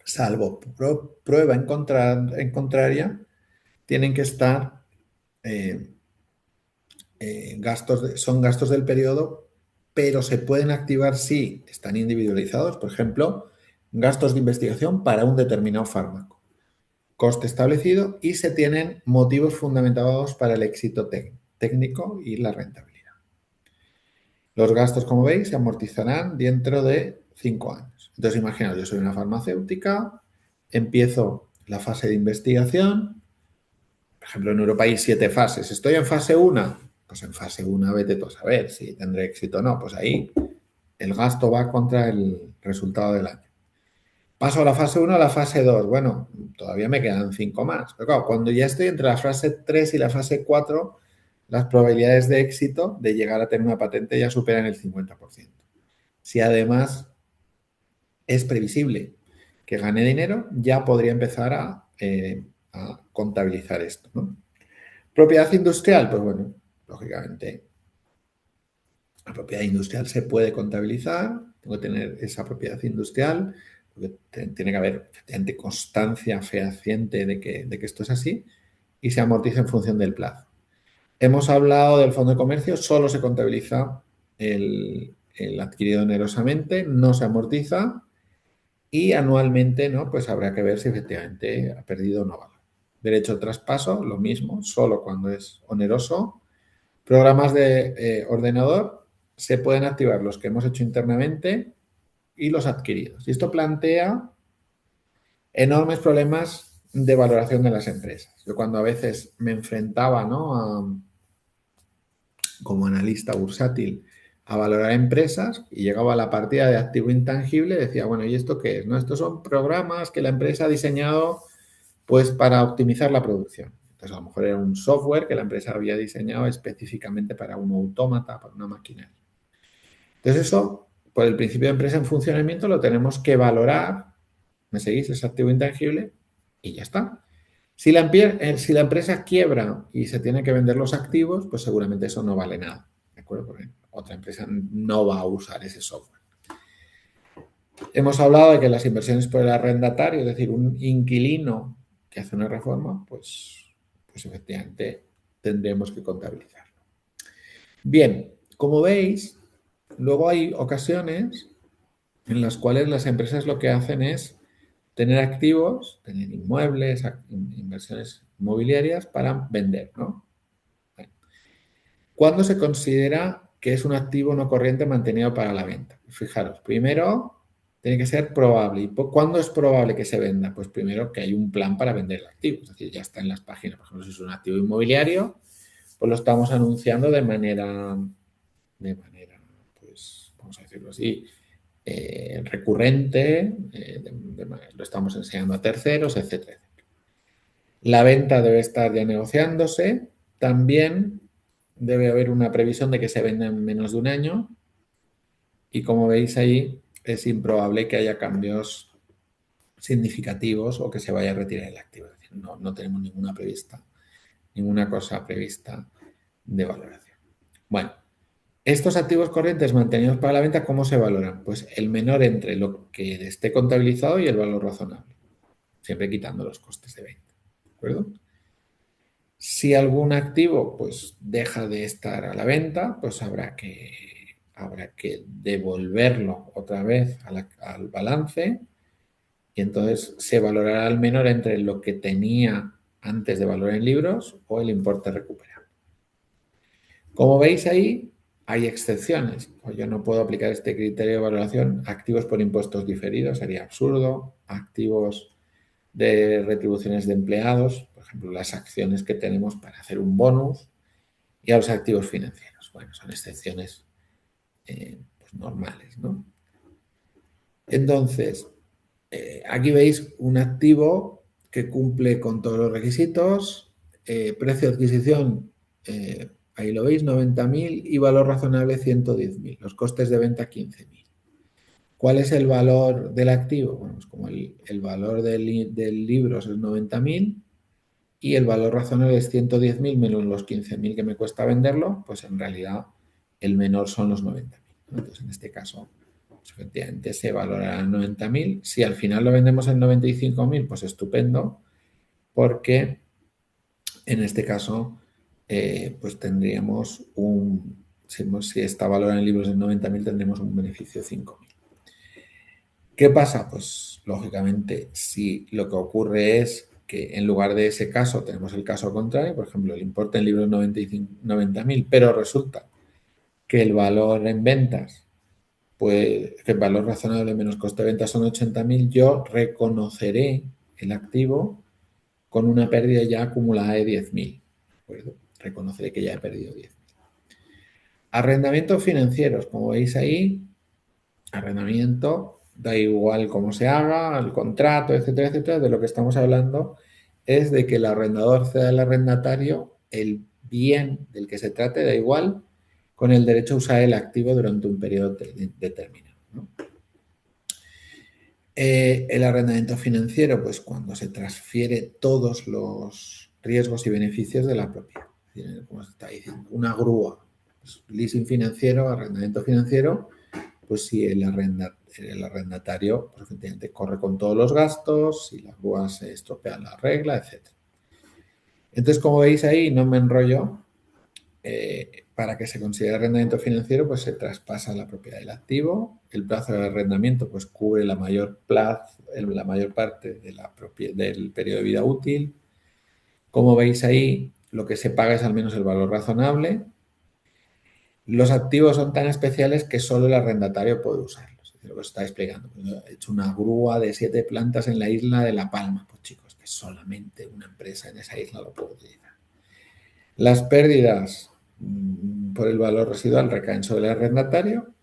salvo prueba en contraria, tienen que estar, son gastos del periodo, pero se pueden activar si están individualizados. Por ejemplo, gastos de investigación para un determinado fármaco, coste establecido y se tienen motivos fundamentados para el éxito técnico y la rentabilidad. Los gastos, como veis, se amortizarán dentro de 5 años. Entonces, imaginaos, yo soy una farmacéutica, empiezo la fase de investigación. Por ejemplo, en Europa hay 7 fases. ¿Estoy en fase 1? Pues en fase 1 vete tú a saber si tendré éxito o no. Pues ahí el gasto va contra el resultado del año. Paso a la fase 1 a la fase 2. Bueno, todavía me quedan 5 más. Pero claro, cuando ya estoy entre la fase 3 y la fase 4, las probabilidades de éxito de llegar a tener una patente ya superan el 50%. Si además es previsible que gane dinero, ya podría empezar a contabilizar esto, ¿no? Propiedad industrial, pues bueno, lógicamente la propiedad industrial se puede contabilizar, tengo que tener esa propiedad industrial, porque tiene que haber constancia fehaciente de que esto es así y se amortiza en función del plazo. Hemos hablado del fondo de comercio, solo se contabiliza el adquirido onerosamente, no se amortiza y anualmente, ¿no? Pues habrá que ver si efectivamente ha perdido o no valor. Derecho de traspaso, lo mismo, solo cuando es oneroso Programas de ordenador se pueden activar los que hemos hecho internamente y los adquiridos. Y esto plantea enormes problemas de valoración de las empresas. Yo cuando a veces me enfrentaba, ¿no?, como analista bursátil a valorar empresas y llegaba a la partida de activo intangible, decía, bueno, ¿y esto qué es? ¿No? Estos son programas que la empresa ha diseñado pues para optimizar la producción. Entonces a lo mejor era un software que la empresa había diseñado específicamente para un autómata, para una maquinaria. Entonces eso, por el principio de empresa en funcionamiento, lo tenemos que valorar. ¿Me seguís? Es activo intangible y ya está. Si la empresa quiebra y se tiene que vender los activos, pues seguramente eso no vale nada, ¿de acuerdo? Porque otra empresa no va a usar ese software. Hemos hablado de que las inversiones por el arrendatario, es decir, un inquilino que hace una reforma, pues efectivamente tendremos que contabilizarlo. Bien, como veis, luego hay ocasiones en las cuales las empresas lo que hacen es tener activos, tener inmuebles, inversiones inmobiliarias para vender, ¿no? ¿Cuándo se considera que es un activo no corriente mantenido para la venta? Fijaros, primero tiene que ser probable. ¿Y cuándo es probable que se venda? Pues primero que hay un plan para vender el activo, es decir, ya está en las páginas. Por ejemplo, si es un activo inmobiliario, pues lo estamos anunciando de manera, pues, vamos a decirlo así, recurrente, lo estamos enseñando a terceros, etcétera. La venta debe estar ya negociándose. También debe haber una previsión de que se venda en menos de un año. Y como veis ahí, es improbable que haya cambios significativos o que se vaya a retirar el activo. Es decir, no tenemos ninguna cosa prevista de valoración. Bueno, estos activos corrientes mantenidos para la venta, ¿cómo se valoran? Pues el menor entre lo que esté contabilizado y el valor razonable, siempre quitando los costes de venta. ¿De acuerdo? Si algún activo pues deja de estar a la venta, pues habrá que devolverlo otra vez al balance y entonces se valorará al menor entre lo que tenía antes de valor en libros o el importe recuperado. Como veis ahí, hay excepciones. Yo no puedo aplicar este criterio de valoración a activos por impuestos diferidos, sería absurdo. Activos de retribuciones de empleados, por ejemplo, las acciones que tenemos para hacer un bonus, y a los activos financieros. Bueno, son excepciones pues normales, ¿no? Entonces, aquí veis un activo que cumple con todos los requisitos, precio de adquisición, ahí lo veis, 90.000 y valor razonable 110.000, los costes de venta 15.000. ¿Cuál es el valor del activo? Bueno, pues como el valor del libro es 90.000 y el valor razonable es 110.000 menos los 15.000 que me cuesta venderlo, pues en realidad el menor son los 90.000. Entonces, en este caso, pues efectivamente se valorará en 90.000. Si al final lo vendemos en 95.000, pues estupendo, porque en este caso, pues tendríamos si está valorado en libros en 90.000, tendremos un beneficio de 5.000. ¿Qué pasa? Pues lógicamente, si lo que ocurre es que en lugar de ese caso tenemos el caso contrario, por ejemplo, el importe en libros es 90.000, pero resulta que el valor en ventas, pues que el valor razonable menos coste de ventas son 80.000, yo reconoceré el activo con una pérdida ya acumulada de 10.000. ¿De acuerdo? Reconoceré que ya he perdido 10.000. Arrendamientos financieros, como veis ahí, arrendamiento, da igual cómo se haga, el contrato, etcétera, etcétera, de lo que estamos hablando es de que el arrendador ceda al arrendatario el bien del que se trate, da igual, con el derecho a usar el activo durante un periodo determinado, ¿no? El arrendamiento financiero, pues cuando se transfiere todos los riesgos y beneficios de la propiedad. Como se está diciendo, una grúa, pues, leasing financiero, arrendamiento financiero, pues si el arrendatario pues, efectivamente corre con todos los gastos, si la grúa se estropea la regla, etc. Entonces, como veis ahí, no me enrollo, para que se considere arrendamiento financiero, pues se traspasa la propiedad del activo, el plazo de arrendamiento pues cubre la mayor parte del periodo de vida útil. Como veis ahí, lo que se paga es al menos el valor razonable Los activos son tan especiales que solo el arrendatario puede usarlos. Es decir, lo que os está explicando. He hecho una grúa de 7 plantas en la isla de La Palma. Pues chicos, que solamente una empresa en esa isla lo puede utilizar. Las pérdidas por el valor residual recaen sobre el arrendatario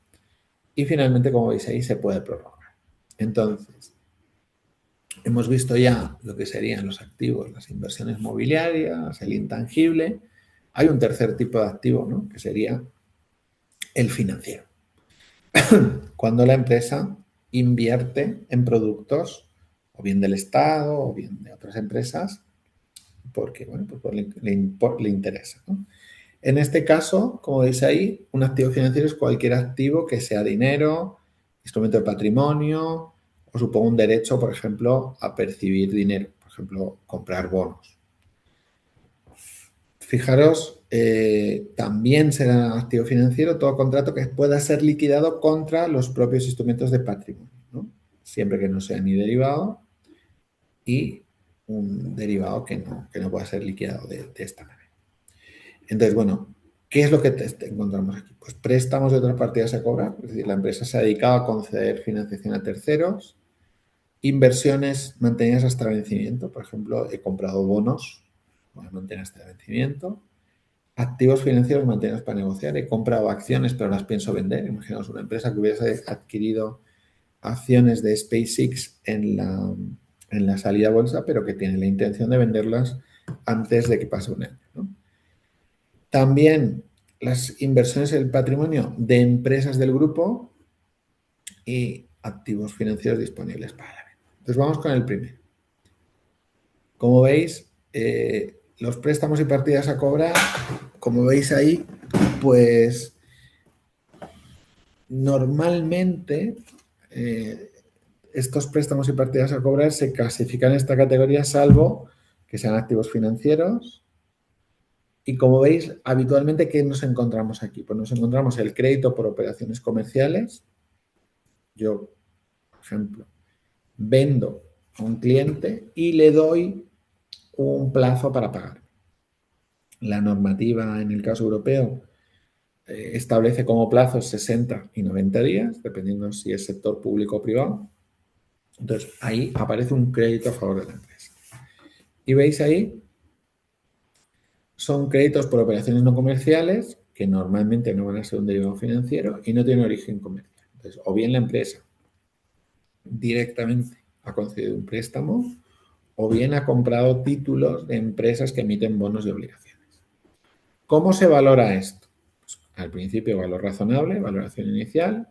y finalmente, como veis ahí, se puede prorrogar. Entonces, hemos visto ya lo que serían los activos, las inversiones mobiliarias, el intangible. Hay un tercer tipo de activo, ¿no?, que sería el financiero. Cuando la empresa invierte en productos o bien del Estado o bien de otras empresas porque, bueno, pues le interesa, ¿no? En este caso, como veis ahí, un activo financiero es cualquier activo que sea dinero, instrumento de patrimonio o suponga un derecho, por ejemplo, a percibir dinero, por ejemplo, comprar bonos. Fijaros, también será activo financiero todo contrato que pueda ser liquidado contra los propios instrumentos de patrimonio, ¿no?, siempre que no sea ni derivado y un derivado que no pueda ser liquidado de esta manera. Entonces, bueno, ¿qué es lo que encontramos aquí? Pues préstamos de otras partidas a cobrar, es decir, la empresa se ha dedicado a conceder financiación a terceros, inversiones mantenidas hasta el vencimiento, por ejemplo, he comprado bonos, voy a mantener hasta el vencimiento, activos financieros mantenidos para negociar, he comprado acciones pero las pienso vender, imaginaos una empresa que hubiese adquirido acciones de SpaceX en la salida a bolsa, pero que tiene la intención de venderlas antes de que pase un año, ¿no? También las inversiones en el patrimonio de empresas del grupo y activos financieros disponibles para la venta. Entonces vamos con el primero. Como veis, los préstamos y partidas a cobrar, como veis ahí, pues normalmente estos préstamos y partidas a cobrar se clasifican en esta categoría salvo que sean activos financieros. Y como veis, habitualmente, ¿qué nos encontramos aquí? Pues nos encontramos el crédito por operaciones comerciales. Yo, por ejemplo, vendo a un cliente y le doy un plazo para pagar. La normativa en el caso europeo establece como plazos 60 y 90 días, dependiendo si es sector público o privado. Entonces, ahí aparece un crédito a favor de la empresa. Y veis ahí, son créditos por operaciones no comerciales que normalmente no van a ser un derivado financiero y no tienen origen comercial. Entonces, o bien la empresa directamente ha concedido un préstamo o bien ha comprado títulos de empresas que emiten bonos de obligaciones. ¿Cómo se valora esto? Pues, al principio, valor razonable, valoración inicial,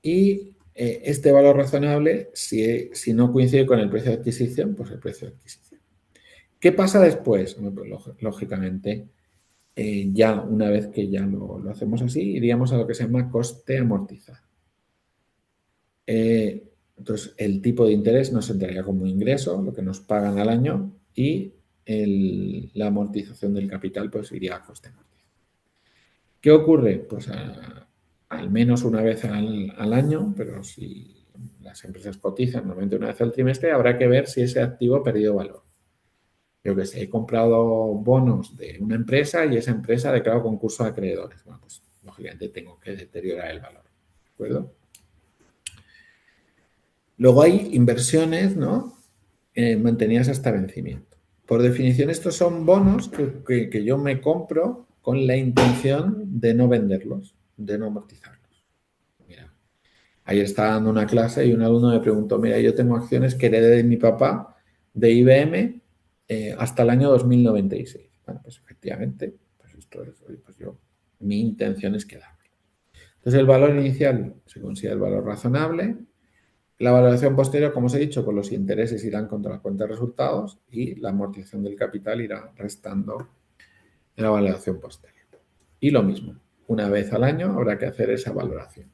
y este valor razonable, si no coincide con el precio de adquisición, pues el precio de adquisición. ¿Qué pasa después? Pues, lógicamente, ya una vez que ya lo hacemos así, iríamos a lo que se llama coste amortizado. Entonces, el tipo de interés nos entraría como ingreso, lo que nos pagan al año, y la amortización del capital pues iría a coste amortizado. ¿Qué ocurre? Pues al menos una vez al año, pero si las empresas cotizan normalmente una vez al trimestre, habrá que ver si ese activo ha perdido valor. Yo que sé, he comprado bonos de una empresa y esa empresa ha declarado concurso de acreedores. Bueno, pues lógicamente tengo que deteriorar el valor. ¿De acuerdo? Luego hay inversiones, ¿no?, mantenidas hasta vencimiento. Por definición, estos son bonos que yo me compro con la intención de no venderlos, de no amortizarlos. Mira, ayer estaba dando una clase y un alumno me preguntó, mira, yo tengo acciones que heredé de mi papá de IBM hasta el año 2096. Bueno, pues efectivamente, pues esto es, pues mi intención es quedarme. Entonces el valor inicial se considera el valor razonable. La valoración posterior, como os he dicho, pues los intereses irán contra las cuentas de resultados y la amortización del capital irá restando en la valoración posterior. Y lo mismo, una vez al año habrá que hacer esa valoración.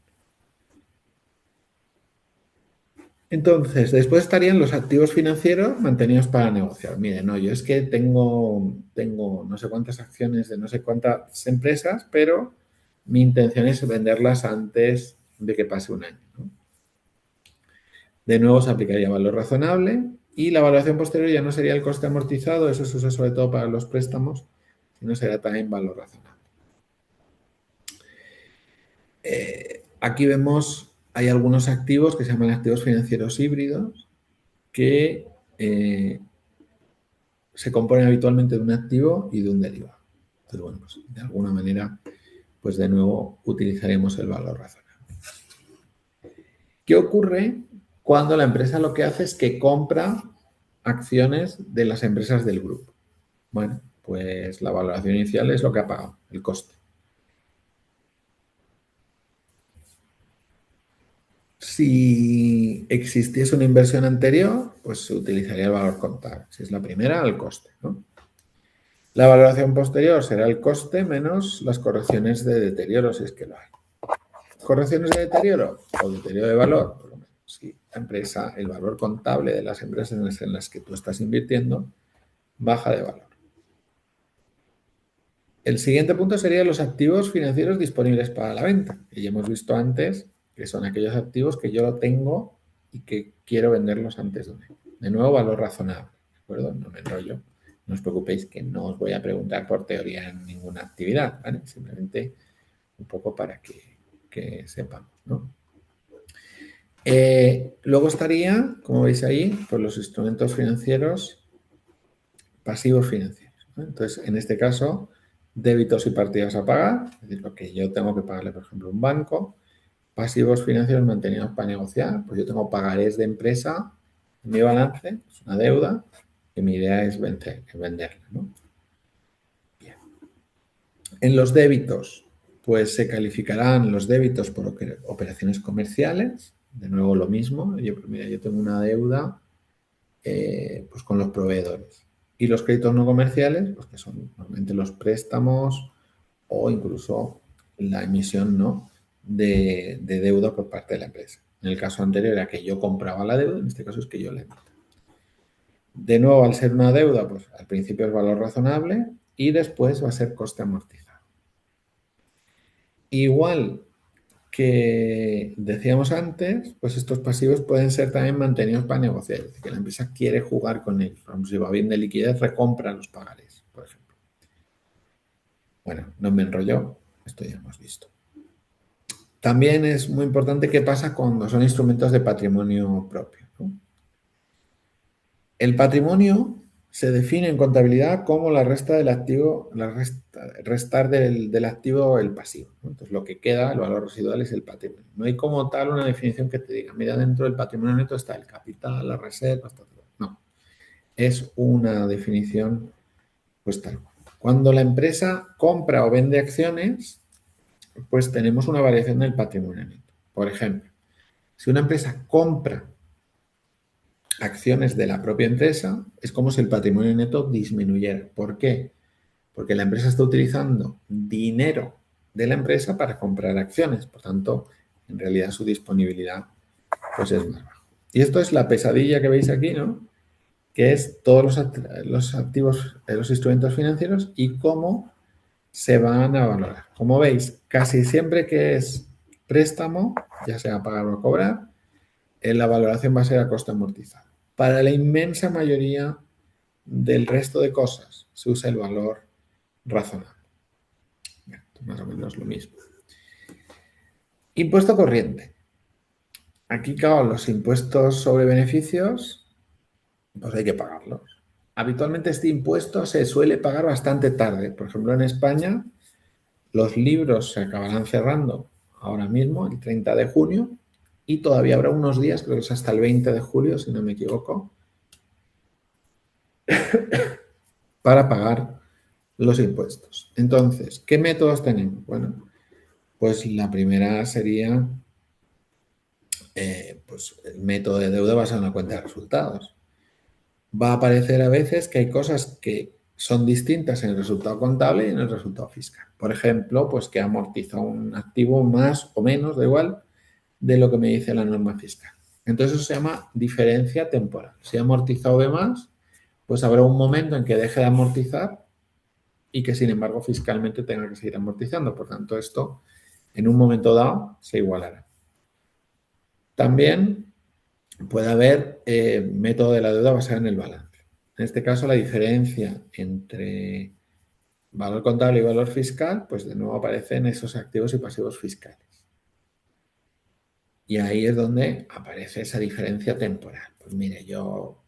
Entonces, después estarían los activos financieros mantenidos para negociar. Miren, no, yo es que tengo no sé cuántas acciones de no sé cuántas empresas, pero mi intención es venderlas antes de que pase un año, ¿no? De nuevo se aplicaría valor razonable y la valoración posterior ya no sería el coste amortizado, eso se usa sobre todo para los préstamos, sino será también valor razonable. Aquí vemos, hay algunos activos que se llaman activos financieros híbridos que se componen habitualmente de un activo y de un derivado. Entonces, bueno, pues de alguna manera, pues de nuevo utilizaremos el valor razonable. ¿Qué ocurre cuando la empresa lo que hace es que compra acciones de las empresas del grupo? Bueno, pues la valoración inicial es lo que ha pagado, el coste. Si existiese una inversión anterior, pues se utilizaría el valor contable. Si es la primera, el coste, ¿no? La valoración posterior será el coste menos las correcciones de deterioro, si es que lo hay. Correcciones de deterioro o deterioro de valor, por lo menos. Si la empresa, el valor contable de las empresas en las que tú estás invirtiendo, baja de valor. El siguiente punto sería los activos financieros disponibles para la venta, que ya hemos visto antes, que son aquellos activos que yo lo tengo y que quiero venderlos antes de un año. De nuevo, valor razonable, ¿de acuerdo? No me enrollo. No os preocupéis que no os voy a preguntar por teoría en ninguna actividad, ¿vale? Simplemente un poco para que sepamos, ¿no? Luego estaría, como veis ahí, pues los instrumentos financieros pasivos financieros, ¿no? Entonces, en este caso, débitos y partidas a pagar, es decir, lo que yo tengo que pagarle, por ejemplo, a un banco. Pasivos financieros mantenidos para negociar, pues yo tengo pagarés de empresa en mi balance, es una deuda, que mi idea es venderla, ¿no? Bien. En los débitos, pues se calificarán los débitos por operaciones comerciales, de nuevo lo mismo, yo, pues mira, yo tengo una deuda pues con los proveedores. Y los créditos no comerciales, pues que son normalmente los préstamos o incluso la emisión, ¿no?, de deuda por parte de la empresa. En el caso anterior era que yo compraba la deuda, en este caso es que yo la emito. De nuevo, al ser una deuda, pues al principio es valor razonable y después va a ser coste amortizado. Igual que decíamos antes, pues estos pasivos pueden ser también mantenidos para negociar, es decir, que la empresa quiere jugar con ellos. Por ejemplo, si va bien de liquidez, recompra los pagarés, por ejemplo. Bueno, no me enrollo, esto ya hemos visto. También es muy importante qué pasa cuando son instrumentos de patrimonio propio, ¿no? El patrimonio se define en contabilidad como la resta del activo, restar del activo el pasivo, ¿no? Entonces, lo que queda, el valor residual, es el patrimonio. No hay como tal una definición que te diga, mira, dentro del patrimonio neto está el capital, la reserva, está todo. No, es una definición pues tal cual. Cuando la empresa compra o vende acciones, pues tenemos una variación del patrimonio neto. Por ejemplo, si una empresa compra acciones de la propia empresa, es como si el patrimonio neto disminuyera. ¿Por qué? Porque la empresa está utilizando dinero de la empresa para comprar acciones. Por tanto, en realidad su disponibilidad pues es más baja. Y esto es la pesadilla que veis aquí, ¿no? Que es todos los activos, los instrumentos financieros y cómo se van a valorar. Como veis, casi siempre que es préstamo, ya sea a pagar o a cobrar, la valoración va a ser a coste amortizado. Para la inmensa mayoría del resto de cosas se usa el valor razonable. Más o menos lo mismo. Impuesto corriente. Aquí, claro, los impuestos sobre beneficios, pues hay que pagarlos. Habitualmente este impuesto se suele pagar bastante tarde. Por ejemplo, en España, los libros se acabarán cerrando ahora mismo, el 30 de junio, y todavía habrá unos días, creo que es hasta el 20 de julio, si no me equivoco, para pagar los impuestos. Entonces, ¿qué métodos tenemos? Bueno, pues la primera sería pues el método de deuda basado en la cuenta de resultados. Va a aparecer a veces que hay cosas que son distintas en el resultado contable y en el resultado fiscal. Por ejemplo, pues que amortiza un activo más o menos, da igual, de lo que me dice la norma fiscal. Entonces eso se llama diferencia temporal. Si ha amortizado de más, pues habrá un momento en que deje de amortizar y que sin embargo fiscalmente tenga que seguir amortizando. Por tanto, esto en un momento dado se igualará. También puede haber método de la deuda basado en el balance. En este caso, la diferencia entre valor contable y valor fiscal, pues de nuevo aparecen esos activos y pasivos fiscales. Y ahí es donde aparece esa diferencia temporal. Pues mire, yo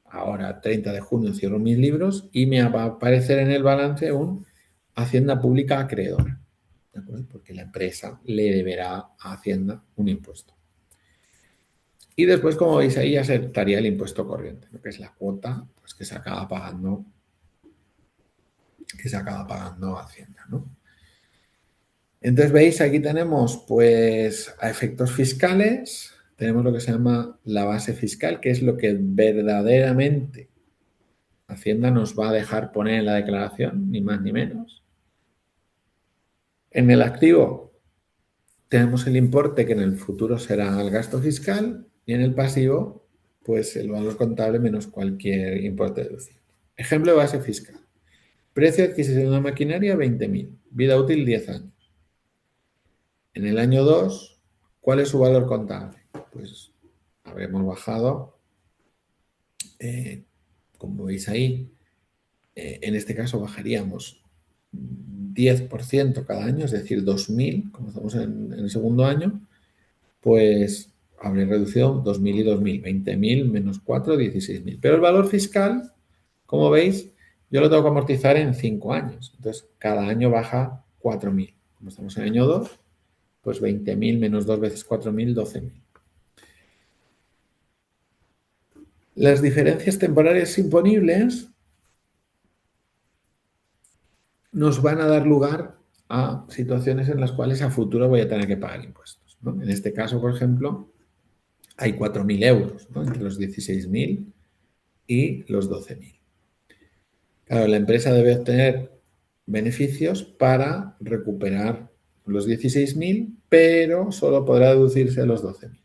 ahora, 30 de junio, cierro mis libros y me va a aparecer en el balance un Hacienda Pública Acreedora, ¿de acuerdo? Porque la empresa le deberá a Hacienda un impuesto. Y después, como veis ahí, ya se estaría el impuesto corriente, lo que es la cuota pues, que se acaba pagando, Hacienda, ¿no? Entonces, veis, aquí tenemos pues a efectos fiscales, tenemos lo que se llama la base fiscal, que es lo que verdaderamente Hacienda nos va a dejar poner en la declaración, ni más ni menos. En el activo tenemos el importe que en el futuro será el gasto fiscal y en el pasivo, pues el valor contable menos cualquier importe deducible. Ejemplo de base fiscal. Precio de adquisición de una maquinaria, 20.000. Vida útil, 10 años. En el año 2, ¿cuál es su valor contable? Pues habremos bajado, como veis ahí, en este caso bajaríamos 10% cada año, es decir, 2.000, como estamos en el segundo año, pues habré reducido 2.000 y 2.000, 20.000 menos 4, 16.000. Pero el valor fiscal, como veis, yo lo tengo que amortizar en 5 años. Entonces, cada año baja 4.000. Como estamos en año 2, pues 20.000 menos 2 veces 4.000, 12.000. Las diferencias temporales imponibles nos van a dar lugar a situaciones en las cuales a futuro voy a tener que pagar impuestos, ¿no? En este caso, por ejemplo, hay 4.000 euros, ¿no? Entre los 16.000 y los 12.000. Claro, la empresa debe obtener beneficios para recuperar los 16.000, pero solo podrá deducirse los 12.000.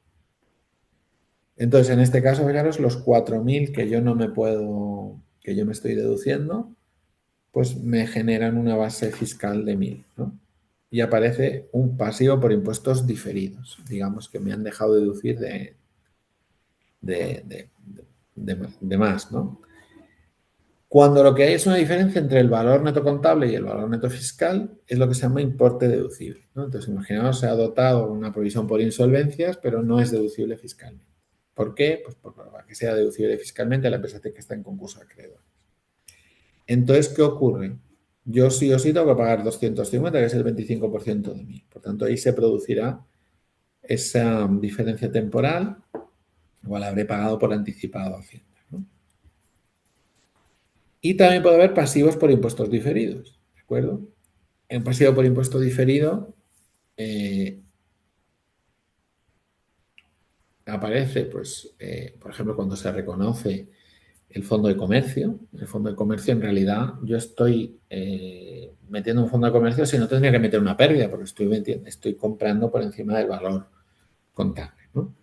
Entonces, en este caso, fijaros, los 4.000 que yo no me puedo, que yo me estoy deduciendo, pues me generan una base fiscal de 1.000, ¿no? Y aparece un pasivo por impuestos diferidos, digamos que me han dejado deducir de más, ¿no? Cuando lo que hay es una diferencia entre el valor neto contable y el valor neto fiscal, es lo que se llama importe deducible, ¿no? Entonces, imaginaos, se ha dotado una provisión por insolvencias, pero no es deducible fiscalmente. ¿Por qué? Pues porque para que sea deducible fiscalmente, la empresa tiene que estar en concurso de acreedores. Entonces, ¿qué ocurre? Yo sí o sí tengo que pagar 250, que es el 25% de mí. Por tanto, ahí se producirá esa diferencia temporal, igual habré pagado por anticipado a Hacienda, ¿no? Y también puede haber pasivos por impuestos diferidos, ¿de acuerdo? En pasivo por impuesto diferido eh, aparece, pues, por ejemplo, cuando se reconoce el fondo de comercio. El fondo de comercio, en realidad, yo estoy metiendo un fondo de comercio si no tendría que meter una pérdida, porque estoy comprando por encima del valor contable, ¿no?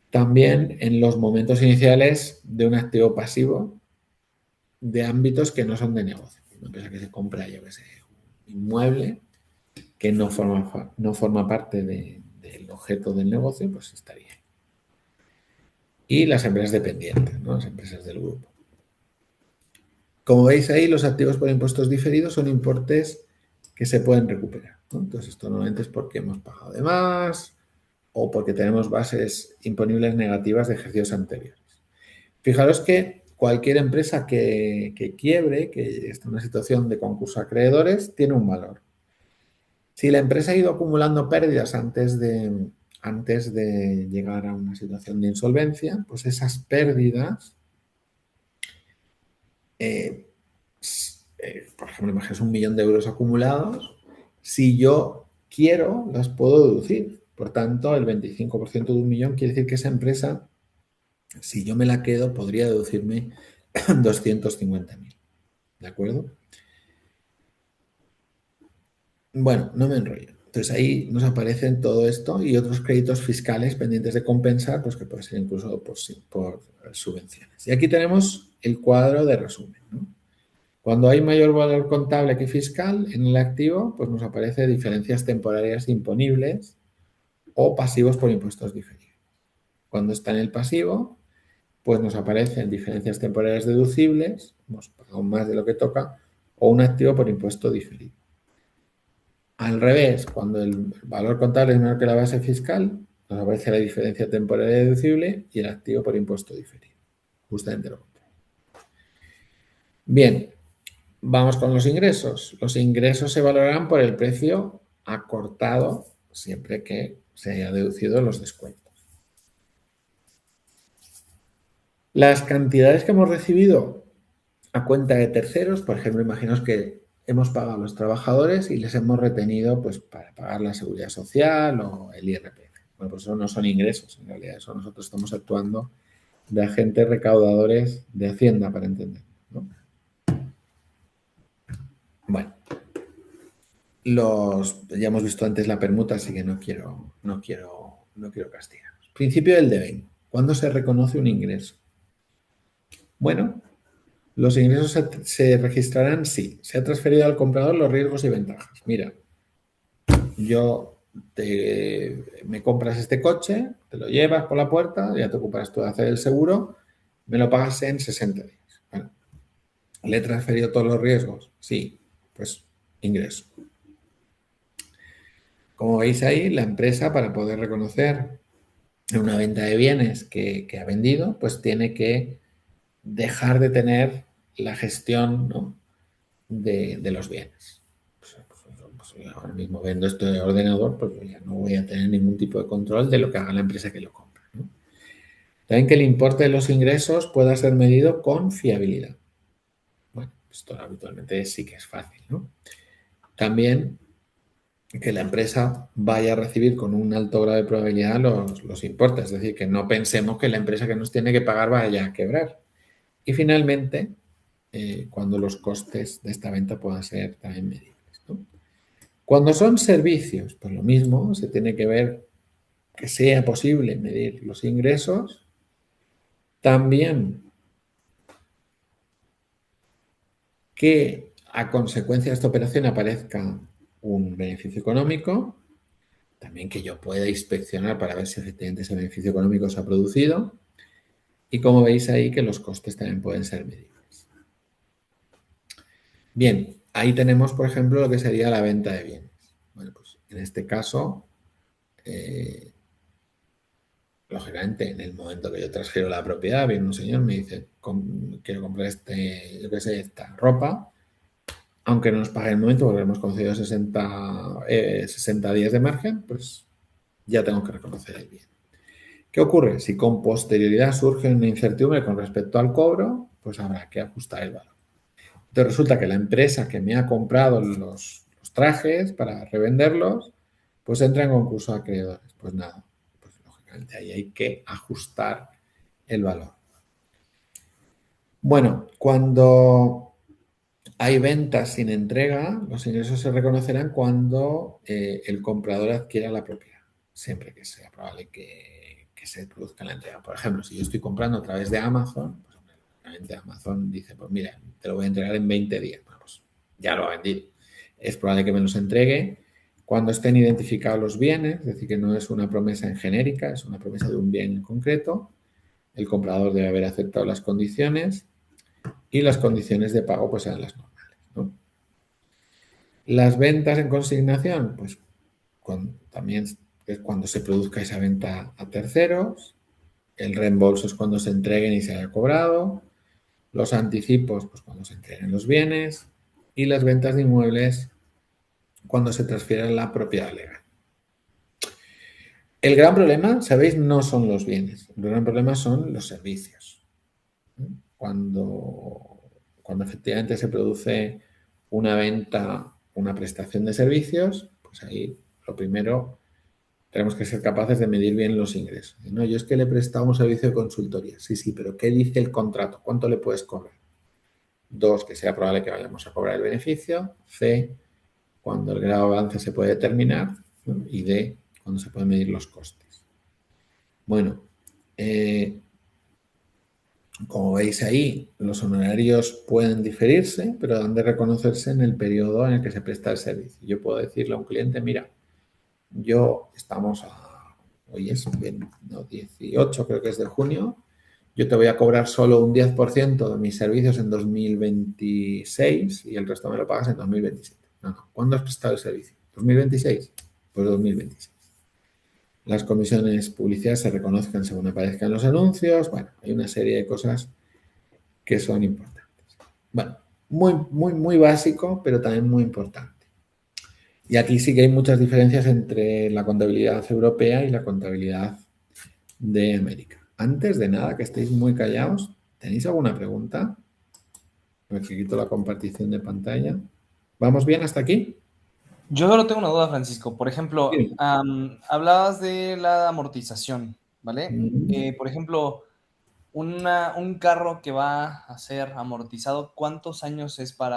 También en los momentos iniciales de un activo pasivo de ámbitos que no son de negocio. Una empresa que se compra, yo que sé, un inmueble que no forma parte del objeto del negocio, pues estaría ahí. Y las empresas dependientes, ¿no? Las empresas del grupo. Como veis ahí, los activos por impuestos diferidos son importes que se pueden recuperar, ¿no? Entonces, esto normalmente es porque hemos pagado de más o porque tenemos bases imponibles negativas de ejercicios anteriores. Fijaros que cualquier empresa que quiebre, que está en una situación de concurso a acreedores, tiene un valor. Si la empresa ha ido acumulando pérdidas antes de llegar a una situación de insolvencia, pues esas pérdidas, eh, por ejemplo, imagínate 1.000.000 de euros acumulados, si yo quiero, las puedo deducir. Por tanto, el 25% de 1.000.000 quiere decir que esa empresa, si yo me la quedo, podría deducirme 250.000. ¿De acuerdo? Bueno, no me enrollo. Entonces ahí nos aparecen todo esto y otros créditos fiscales pendientes de compensar, pues que puede ser incluso por subvenciones. Y aquí tenemos el cuadro de resumen, ¿no? Cuando hay mayor valor contable que fiscal en el activo, pues nos aparece diferencias temporarias imponibles o pasivos por impuestos diferidos. Cuando está en el pasivo, pues nos aparecen diferencias temporarias deducibles, hemos pagado más de lo que toca, o un activo por impuesto diferido. Al revés, cuando el valor contable es menor que la base fiscal, Nos aparece la diferencia temporal deducible y el activo por impuesto diferido. Justamente lo contrario. Bien, vamos con los ingresos. Los ingresos se valorarán por el precio acortado siempre que se haya deducido los descuentos. Las cantidades que hemos recibido a cuenta de terceros, por ejemplo, imaginaos que hemos pagado a los trabajadores y les hemos retenido pues, para pagar la seguridad social o el IRPF. Bueno, pues eso no son ingresos, en realidad, eso nosotros estamos actuando de agentes recaudadores de Hacienda, para entender, ¿no? Bueno, ya hemos visto antes la permuta, así que no quiero castigar. Principio del devengo. ¿Cuándo se reconoce un ingreso? Bueno, los ingresos se registrarán si se ha transferido al comprador los riesgos y ventajas. Mira, me compras este coche, te lo llevas por la puerta, ya te ocupas tú de hacer el seguro, me lo pagas en 60 días. Bueno, ¿le he transferido todos los riesgos? Sí, pues ingreso. Como veis ahí, la empresa, para poder reconocer una venta de bienes que ha vendido, pues tiene que dejar de tener la gestión, ¿no?, de los bienes. Ahora mismo vendo este ordenador, pues ya no voy a tener ningún tipo de control de lo que haga la empresa que lo compra, ¿no? También que el importe de los ingresos pueda ser medido con fiabilidad. Bueno, esto habitualmente sí que es fácil, ¿no? También que la empresa vaya a recibir con un alto grado de probabilidad los importes, es decir, que no pensemos que la empresa que nos tiene que pagar vaya a quebrar. Y finalmente, cuando los costes de esta venta puedan ser también medibles, ¿no? Cuando son servicios, pues lo mismo, se tiene que ver que sea posible medir los ingresos. También que a consecuencia de esta operación aparezca un beneficio económico. También que yo pueda inspeccionar para ver si efectivamente ese beneficio económico se ha producido. Y como veis ahí que los costes también pueden ser medibles. Bien, ahí tenemos, por ejemplo, lo que sería la venta de bienes. Bueno, pues en este caso, lógicamente, en el momento que yo transfiero la propiedad, viene un señor, me dice, quiero comprar yo qué sé, esta ropa, aunque no nos pague en el momento, porque hemos concedido 60 días de margen, pues ya tengo que reconocer el bien. ¿Qué ocurre? Si con posterioridad surge una incertidumbre con respecto al cobro, pues habrá que ajustar el valor. Entonces resulta que la empresa que me ha comprado los trajes para revenderlos, pues entra en concurso de acreedores. Pues nada, pues lógicamente ahí hay que ajustar el valor. Bueno, cuando hay ventas sin entrega, los ingresos se reconocerán cuando el comprador adquiera la propiedad, siempre que sea probable que se produzca la entrega. Por ejemplo, si yo estoy comprando a través de Amazon, pues obviamente Amazon dice, pues mira, te lo voy a entregar en 20 días. Bueno, pues ya lo ha vendido. Es probable que me los entregue cuando estén identificados los bienes, es decir, que no es una promesa en genérica, es una promesa de un bien en concreto. El comprador debe haber aceptado las condiciones y las condiciones de pago pues sean las normales, ¿no? Las ventas en consignación, pues también es cuando se produzca esa venta a terceros. El reembolso es cuando se entreguen y se haya cobrado. Los anticipos, pues cuando se entreguen los bienes. Y las ventas de inmuebles, cuando se transfiera la propiedad legal. El gran problema, sabéis, no son los bienes. El gran problema son los servicios. Cuando efectivamente se produce una venta, una prestación de servicios, pues ahí lo primero tenemos que ser capaces de medir bien los ingresos. No, yo es que le he prestado un servicio de consultoría. Sí, sí, pero ¿qué dice el contrato? ¿Cuánto le puedes cobrar? 2, que sea probable que vayamos a cobrar el beneficio. C, cuando el grado de avance se puede determinar. ¿No? Y D, cuando se pueden medir los costes. Bueno, como veis ahí, los honorarios pueden diferirse, pero han de reconocerse en el periodo en el que se presta el servicio. Yo puedo decirle a un cliente, mira, hoy es 18, creo que es de junio, yo te voy a cobrar solo un 10% de mis servicios en 2026 y el resto me lo pagas en 2027. No. ¿Cuándo has prestado el servicio? ¿2026? Pues 2026. las comisiones publicidad se reconozcan según aparezcan los anuncios. Bueno, hay una serie de cosas que son importantes. Bueno, muy básico, pero también muy importante. Y aquí sí que hay muchas diferencias entre la contabilidad europea y la contabilidad de América. Antes de nada, que estéis muy callados, ¿tenéis alguna pregunta? A ver si quito la compartición de pantalla. ¿Vamos bien hasta aquí? Yo solo tengo una duda, Francisco. Por ejemplo, Bien. hablabas de la amortización, ¿vale? Mm. Por ejemplo, un carro que va a ser amortizado, cuántos años se puede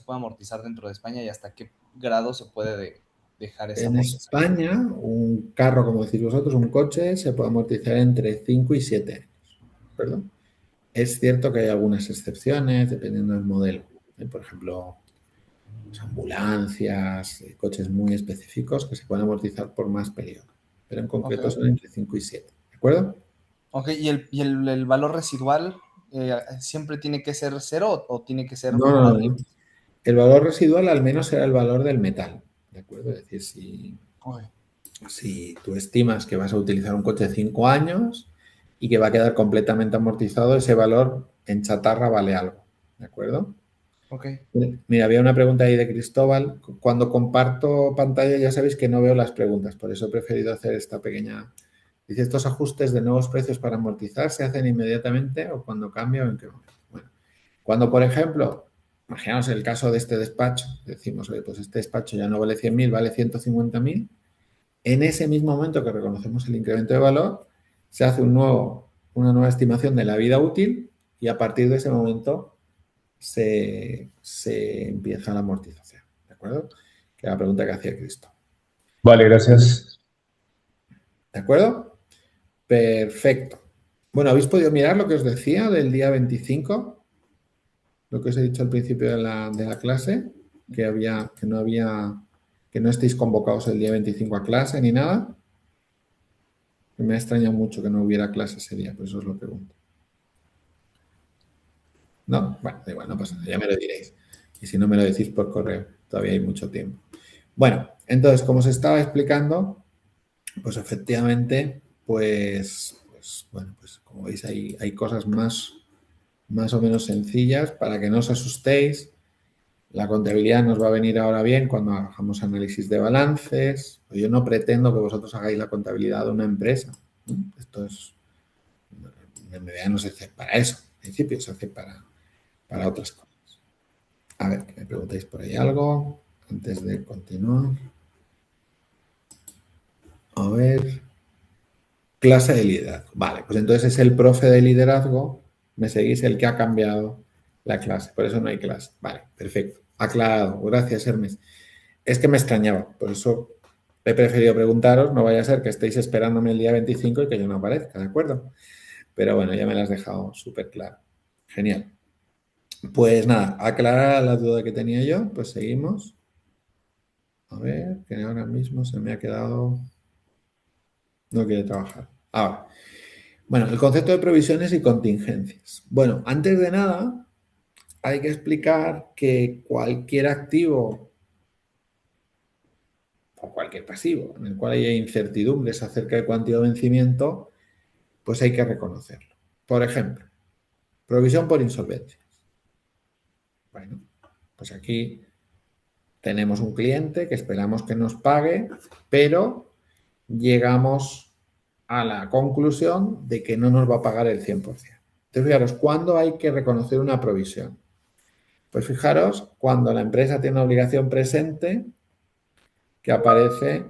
amortizar dentro de España y hasta qué grado se puede dejar esa En amortización? España, un carro, como decís vosotros, un coche, se puede amortizar entre 5 y 7 años. ¿Perdón? Es cierto que hay algunas excepciones dependiendo del modelo. Por ejemplo, pues, ambulancias, coches muy específicos que se pueden amortizar por más periodo. Pero en Ok. concreto son entre 5 y 7. ¿De acuerdo? Ok, ¿y el valor residual siempre tiene que ser cero o tiene que ser No, no, más no, de... no. El valor residual al menos será el valor del metal. ¿De acuerdo? Es decir, Ok, si tú estimas que vas a utilizar un coche 5 años y que va a quedar completamente amortizado, ese valor en chatarra vale algo. ¿De acuerdo? ok. Mira, había una pregunta ahí de Cristóbal. Cuando comparto pantalla ya sabéis que no veo las preguntas, por eso he preferido hacer esta pequeña... Dice, ¿estos ajustes de nuevos precios para amortizar se hacen inmediatamente o cuando cambia o en qué momento? Bueno, cuando, por ejemplo, imaginaos el caso de este despacho, decimos, oye, pues este despacho ya no vale 100.000, vale 150.000, en ese mismo momento que reconocemos el incremento de valor, se hace una nueva estimación de la vida útil y a partir de ese momento se empieza la amortización. ¿De acuerdo? Que era la pregunta que hacía Cristo. Vale, gracias. ¿De acuerdo? Perfecto. Bueno, ¿habéis podido mirar lo que os decía del día 25? Lo que os he dicho al principio de la clase, que no estéis convocados el día 25 a clase ni nada. Me ha extrañado mucho que no hubiera clase ese día, por eso os lo pregunto. ¿No? Bueno, da igual, no pasa nada, ya me lo diréis. Y si no me lo decís por correo, todavía hay mucho tiempo. Bueno, entonces, como os estaba explicando, pues efectivamente, bueno, pues como veis, hay cosas más o menos sencillas para que no os asustéis. La contabilidad nos va a venir ahora bien cuando hagamos análisis de balances. Yo no pretendo que vosotros hagáis la contabilidad de una empresa. Esto es, en MBA no se hace para eso. En principio se hace para otras cosas. A ver, que me preguntéis por ahí algo antes de continuar. A ver, clase de liderazgo. Vale, pues entonces es el profe de liderazgo. ¿Me seguís? El que ha cambiado la clase. Por eso no hay clase. Vale, perfecto. Aclarado. Gracias, Hermes. Es que me extrañaba. Por eso he preferido preguntaros. No vaya a ser que estéis esperándome el día 25 y que yo no aparezca, ¿de acuerdo? Pero bueno, ya me lo has dejado súper claro. Genial. Pues nada, aclarada la duda que tenía yo, pues seguimos. A ver, que ahora mismo se me ha quedado... No quiere trabajar. Ahora, bueno, el concepto de provisiones y contingencias. Bueno, antes de nada, hay que explicar que cualquier activo o cualquier pasivo en el cual haya incertidumbres acerca de cuantía o vencimiento, pues hay que reconocerlo. Por ejemplo, provisión por insolvencia. Bueno, pues aquí tenemos un cliente que esperamos que nos pague, pero llegamos a la conclusión de que no nos va a pagar el 100%. Entonces, fijaros, ¿cuándo hay que reconocer una provisión? Pues fijaros, cuando la empresa tiene una obligación presente que aparece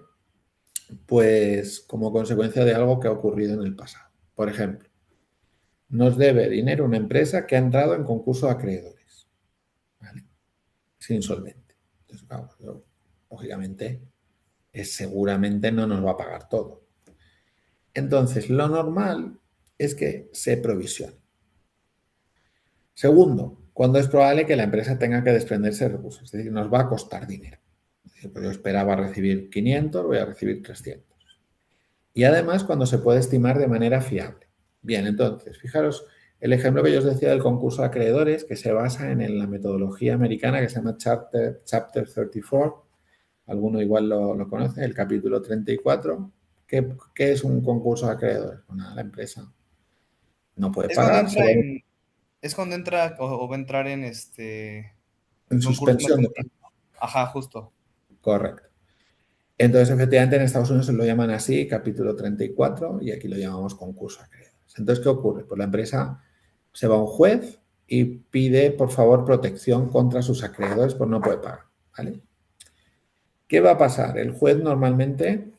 pues como consecuencia de algo que ha ocurrido en el pasado. Por ejemplo, nos debe dinero una empresa que ha entrado en concurso de acreedores. ¿Vale? Es insolvente. Entonces, claro, lógicamente, seguramente no nos va a pagar todo. Entonces, lo normal es que se provisione. Segundo, cuando es probable que la empresa tenga que desprenderse de recursos, es decir, nos va a costar dinero. Es decir, pues yo esperaba recibir 500, voy a recibir 300. Y además cuando se puede estimar de manera fiable. Bien, entonces, fijaros el ejemplo que yo os decía del concurso de acreedores, que se basa en la metodología americana que se llama Chapter 34. Alguno igual lo conoce, el capítulo 34. ¿Qué es un concurso de acreedores? Pues nada, la empresa no puede Es cuando pagar, entra en, es cuando entra o va a entrar en en en concurso suspensión de pago. mercantil. Ajá, justo. Correcto. Entonces, efectivamente, en Estados Unidos se lo llaman así, capítulo 34, y aquí lo llamamos concurso de acreedores. Entonces, ¿qué ocurre? Pues la empresa se va a un juez y pide, por favor, protección contra sus acreedores, pues no puede pagar, ¿vale? ¿Qué va a pasar? El juez normalmente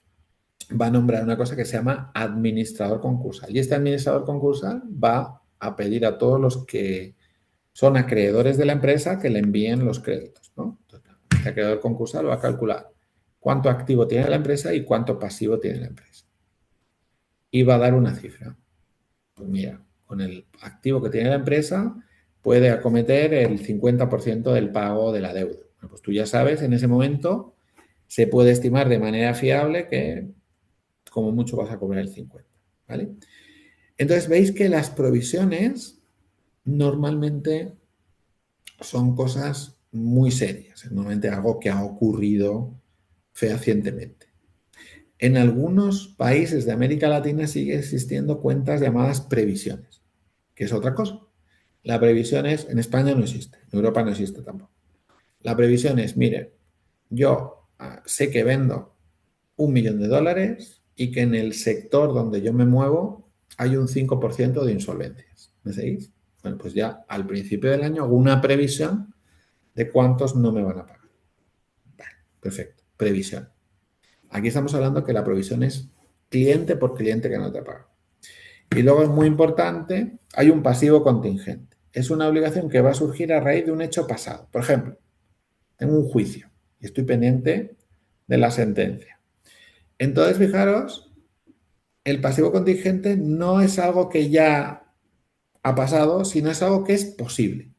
va a nombrar una cosa que se llama administrador concursal. Y este administrador concursal va a pedir a todos los que son acreedores de la empresa que le envíen los créditos, ¿no? Entonces, este acreedor concursal va a calcular cuánto activo tiene la empresa y cuánto pasivo tiene la empresa. Y va a dar una cifra. Pues mira, con el activo que tiene la empresa puede acometer el 50% del pago de la deuda. Bueno, pues tú ya sabes, en ese momento se puede estimar de manera fiable que como mucho vas a cobrar el 50%, ¿vale? Entonces veis que las provisiones normalmente son cosas muy serias, normalmente algo que ha ocurrido fehacientemente. En algunos países de América Latina sigue existiendo cuentas llamadas previsiones, que es otra cosa. La previsión es, en España no existe, en Europa no existe tampoco. La previsión es, mire, yo sé que vendo $1.000.000 y que en el sector donde yo me muevo hay un 5% de insolvencias. ¿Me seguís? Bueno, pues ya al principio del año hago una previsión de cuántos no me van a pagar. Vale, perfecto. Previsión. Aquí estamos hablando que la provisión es cliente por cliente que no te paga. Y luego es muy importante, hay un pasivo contingente. Es una obligación que va a surgir a raíz de un hecho pasado. Por ejemplo, tengo un juicio y estoy pendiente de la sentencia. Entonces, fijaros, el pasivo contingente no es algo que ya ha pasado, sino es algo que es posible.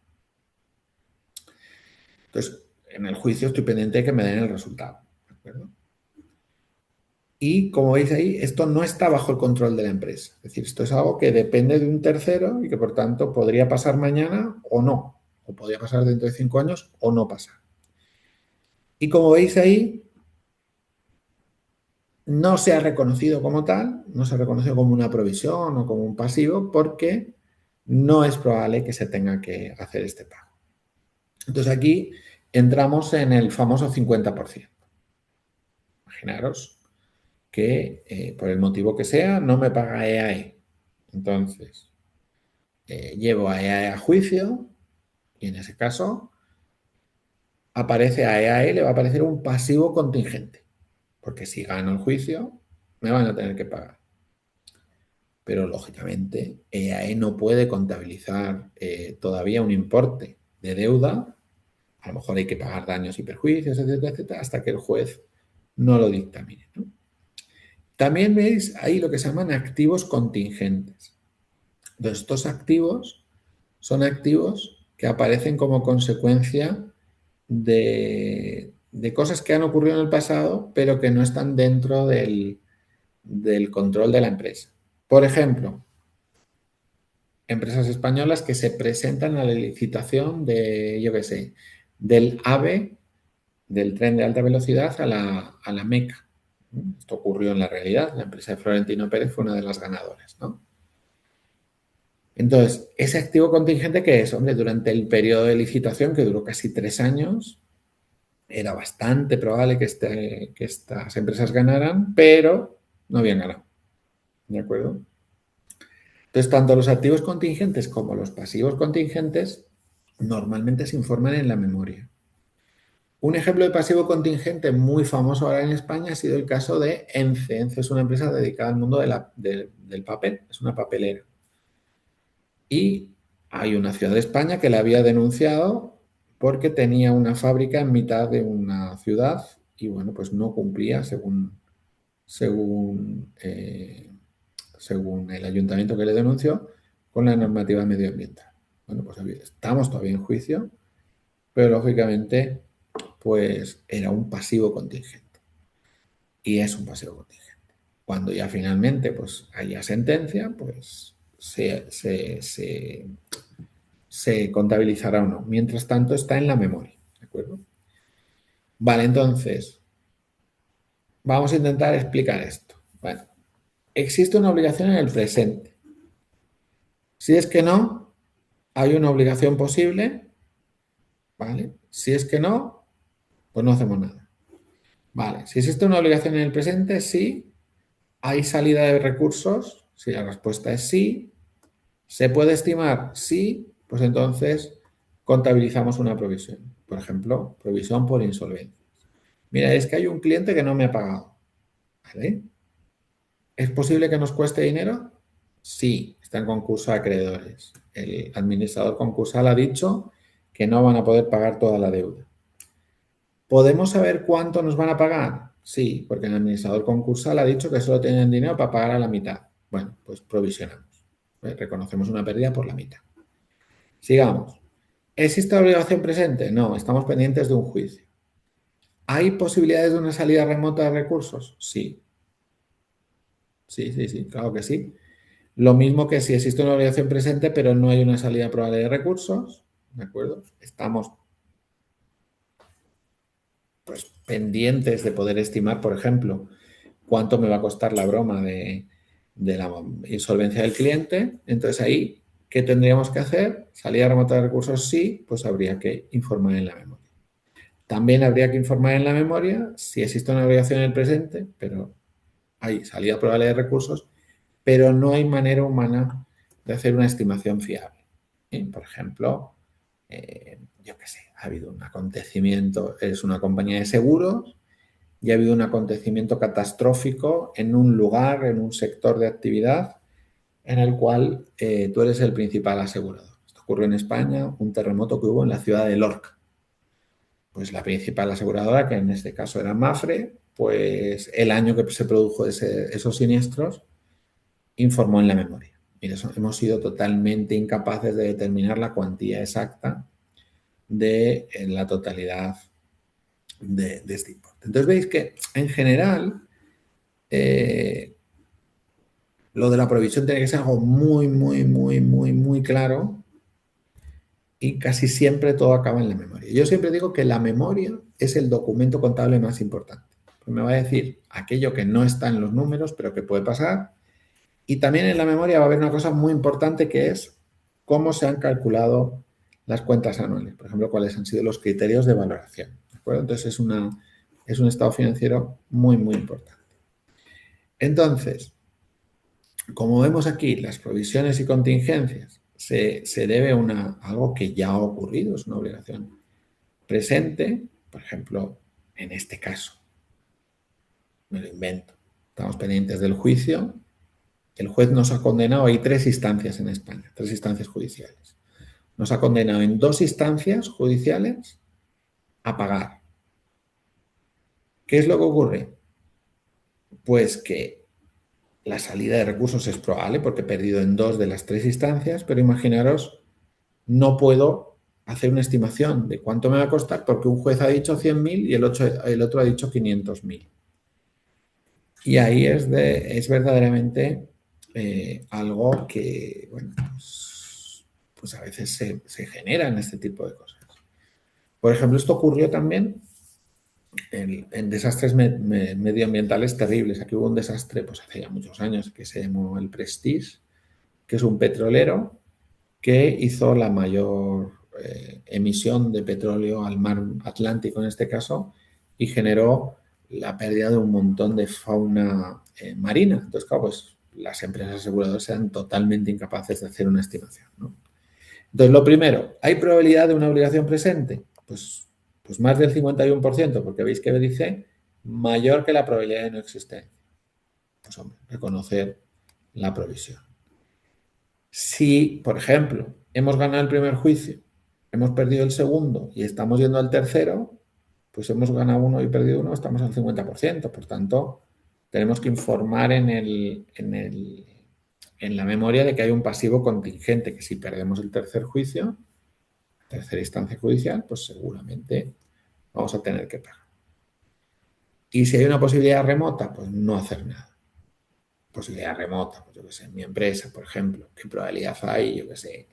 Entonces, en el juicio estoy pendiente de que me den el resultado. ¿De acuerdo? Y como veis ahí, esto no está bajo el control de la empresa. Es decir, esto es algo que depende de un tercero y que por tanto podría pasar mañana o no. O podría pasar dentro de 5 años o no pasar. Y como veis ahí, no se ha reconocido como tal, no se ha reconocido como una provisión o como un pasivo porque no es probable que se tenga que hacer este pago. Entonces aquí entramos en el famoso 50%. Imaginaros que por el motivo que sea no me paga EAE. Entonces, llevo a EAE a juicio y en ese caso aparece a EAE, le va a aparecer un pasivo contingente. Porque si gano el juicio, me van a tener que pagar. Pero lógicamente EAE no puede contabilizar todavía un importe de deuda. A lo mejor hay que pagar daños y perjuicios, etcétera, etcétera, hasta que el juez no lo dictamine, ¿no? También veis ahí lo que se llaman activos contingentes. Entonces, estos activos son activos que aparecen como consecuencia de cosas que han ocurrido en el pasado, pero que no están dentro del control de la empresa. Por ejemplo, empresas españolas que se presentan a la licitación de, yo qué sé, del AVE, del tren de alta velocidad a la Meca. Esto ocurrió en la realidad. La empresa de Florentino Pérez fue una de las ganadoras, ¿no? Entonces, ese activo contingente, ¿qué es? Hombre, durante el periodo de licitación, que duró casi 3 años, era bastante probable que estas empresas ganaran, pero no habían ganado. ¿De acuerdo? Entonces, tanto los activos contingentes como los pasivos contingentes normalmente se informan en la memoria. Un ejemplo de pasivo contingente muy famoso ahora en España ha sido el caso de ENCE. ENCE es una empresa dedicada al mundo del papel, es una papelera. Y hay una ciudad de España que la había denunciado porque tenía una fábrica en mitad de una ciudad y bueno, pues no cumplía según, según el ayuntamiento que le denunció con la normativa medioambiental. Bueno, pues estamos todavía en juicio, pero lógicamente pues era un pasivo contingente y es un pasivo contingente. Cuando ya finalmente pues haya sentencia, pues se contabilizará o no. Mientras tanto, está en la memoria. ¿De acuerdo? Vale, entonces, vamos a intentar explicar esto. Bueno, existe una obligación en el presente. Si es que no, hay una obligación posible, ¿vale? Si es que no, pues no hacemos nada. Vale, si existe una obligación en el presente, sí. ¿Hay salida de recursos? Si la respuesta es sí. ¿Se puede estimar? Sí. Pues entonces contabilizamos una provisión. Por ejemplo, provisión por insolvencia. Mira, es que hay un cliente que no me ha pagado. ¿Vale? ¿Es posible que nos cueste dinero? Sí, está en concurso de acreedores. El administrador concursal ha dicho que no van a poder pagar toda la deuda. ¿Podemos saber cuánto nos van a pagar? Sí, porque el administrador concursal ha dicho que solo tienen dinero para pagar a la mitad. Bueno, pues provisionamos. Reconocemos una pérdida por la mitad. Sigamos. ¿Existe obligación presente? No, estamos pendientes de un juicio. ¿Hay posibilidades de una salida remota de recursos? Sí. Sí, claro que sí. Lo mismo que si existe una obligación presente, pero no hay una salida probable de recursos, ¿de acuerdo? Estamos pues pendientes de poder estimar, por ejemplo, cuánto me va a costar la broma de la insolvencia del cliente. Entonces ahí, ¿qué tendríamos que hacer? Salida remota de recursos, sí, pues habría que informar en la memoria. También habría que informar en la memoria si existe una obligación en el presente, pero hay salida probable de recursos, pero no hay manera humana de hacer una estimación fiable. Por ejemplo, yo qué sé, ha habido un acontecimiento, es una compañía de seguros y ha habido un acontecimiento catastrófico en un lugar, en un sector de actividad en el cual tú eres el principal asegurador. Esto ocurrió en España, un terremoto que hubo en la ciudad de Lorca. Pues la principal aseguradora, que en este caso era Mafre, pues el año que se produjo esos siniestros, informó en la memoria. Mira, hemos sido totalmente incapaces de determinar la cuantía exacta de la totalidad de este importe. Entonces veis que en general lo de la provisión tiene que ser algo muy claro y casi siempre todo acaba en la memoria. Yo siempre digo que la memoria es el documento contable más importante. Pues me va a decir aquello que no está en los números, pero que puede pasar. Y también en la memoria va a haber una cosa muy importante que es cómo se han calculado las cuentas anuales. Por ejemplo, cuáles han sido los criterios de valoración. ¿De acuerdo? Entonces es un estado financiero muy importante. Entonces, como vemos aquí, las provisiones y contingencias se debe a algo que ya ha ocurrido, es una obligación presente. Por ejemplo, en este caso, me lo invento, estamos pendientes del juicio. El juez nos ha condenado, hay 3 instancias en España, 3 instancias judiciales. Nos ha condenado en 2 instancias judiciales a pagar. ¿Qué es lo que ocurre? Pues que la salida de recursos es probable porque he perdido en 2 de las 3 instancias, pero imaginaros, no puedo hacer una estimación de cuánto me va a costar porque un juez ha dicho 100.000 y el otro ha dicho 500.000. Y ahí es verdaderamente algo que, bueno, pues a veces se generan este tipo de cosas. Por ejemplo, esto ocurrió también en desastres medioambientales terribles. Aquí hubo un desastre, pues hace ya muchos años, que se llamó el Prestige, que es un petrolero que hizo la mayor emisión de petróleo al mar Atlántico en este caso y generó la pérdida de un montón de fauna marina. Entonces, claro, pues las empresas aseguradoras eran totalmente incapaces de hacer una estimación, ¿no? Entonces, lo primero, ¿hay probabilidad de una obligación presente? Pues más del 51%, porque veis que dice mayor que la probabilidad de no existencia. Pues hombre, reconocer la provisión. Si, por ejemplo, hemos ganado el primer juicio, hemos perdido el segundo y estamos yendo al tercero, pues hemos ganado uno y perdido uno, estamos al 50%. Por tanto, tenemos que informar en la memoria de que hay un pasivo contingente, que si perdemos el tercer juicio, tercera instancia judicial, pues seguramente vamos a tener que pagar. Y si hay una posibilidad remota, pues no hacer nada. Posibilidad remota, pues yo qué sé, en mi empresa, por ejemplo, ¿qué probabilidad hay, yo qué sé,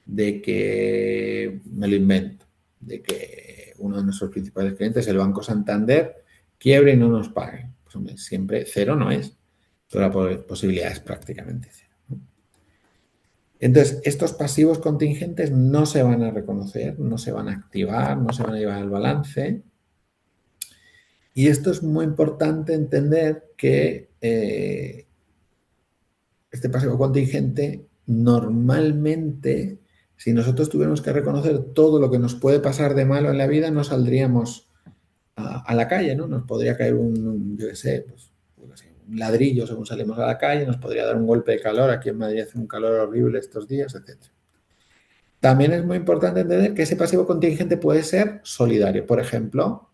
de que, me lo invento, de que uno de nuestros principales clientes, el Banco Santander, quiebre y no nos pague? Pues hombre, siempre cero no es. Toda la posibilidad es prácticamente cero, ¿no? Entonces, estos pasivos contingentes no se van a reconocer, no se van a activar, no se van a llevar al balance. Y esto es muy importante entender que este pasivo contingente normalmente, si nosotros tuviéramos que reconocer todo lo que nos puede pasar de malo en la vida, no saldríamos a la calle, ¿no? Nos podría caer yo qué sé, pues, un ladrillo según salimos a la calle, nos podría dar un golpe de calor, aquí en Madrid hace un calor horrible estos días, etc. También es muy importante entender que ese pasivo contingente puede ser solidario. Por ejemplo,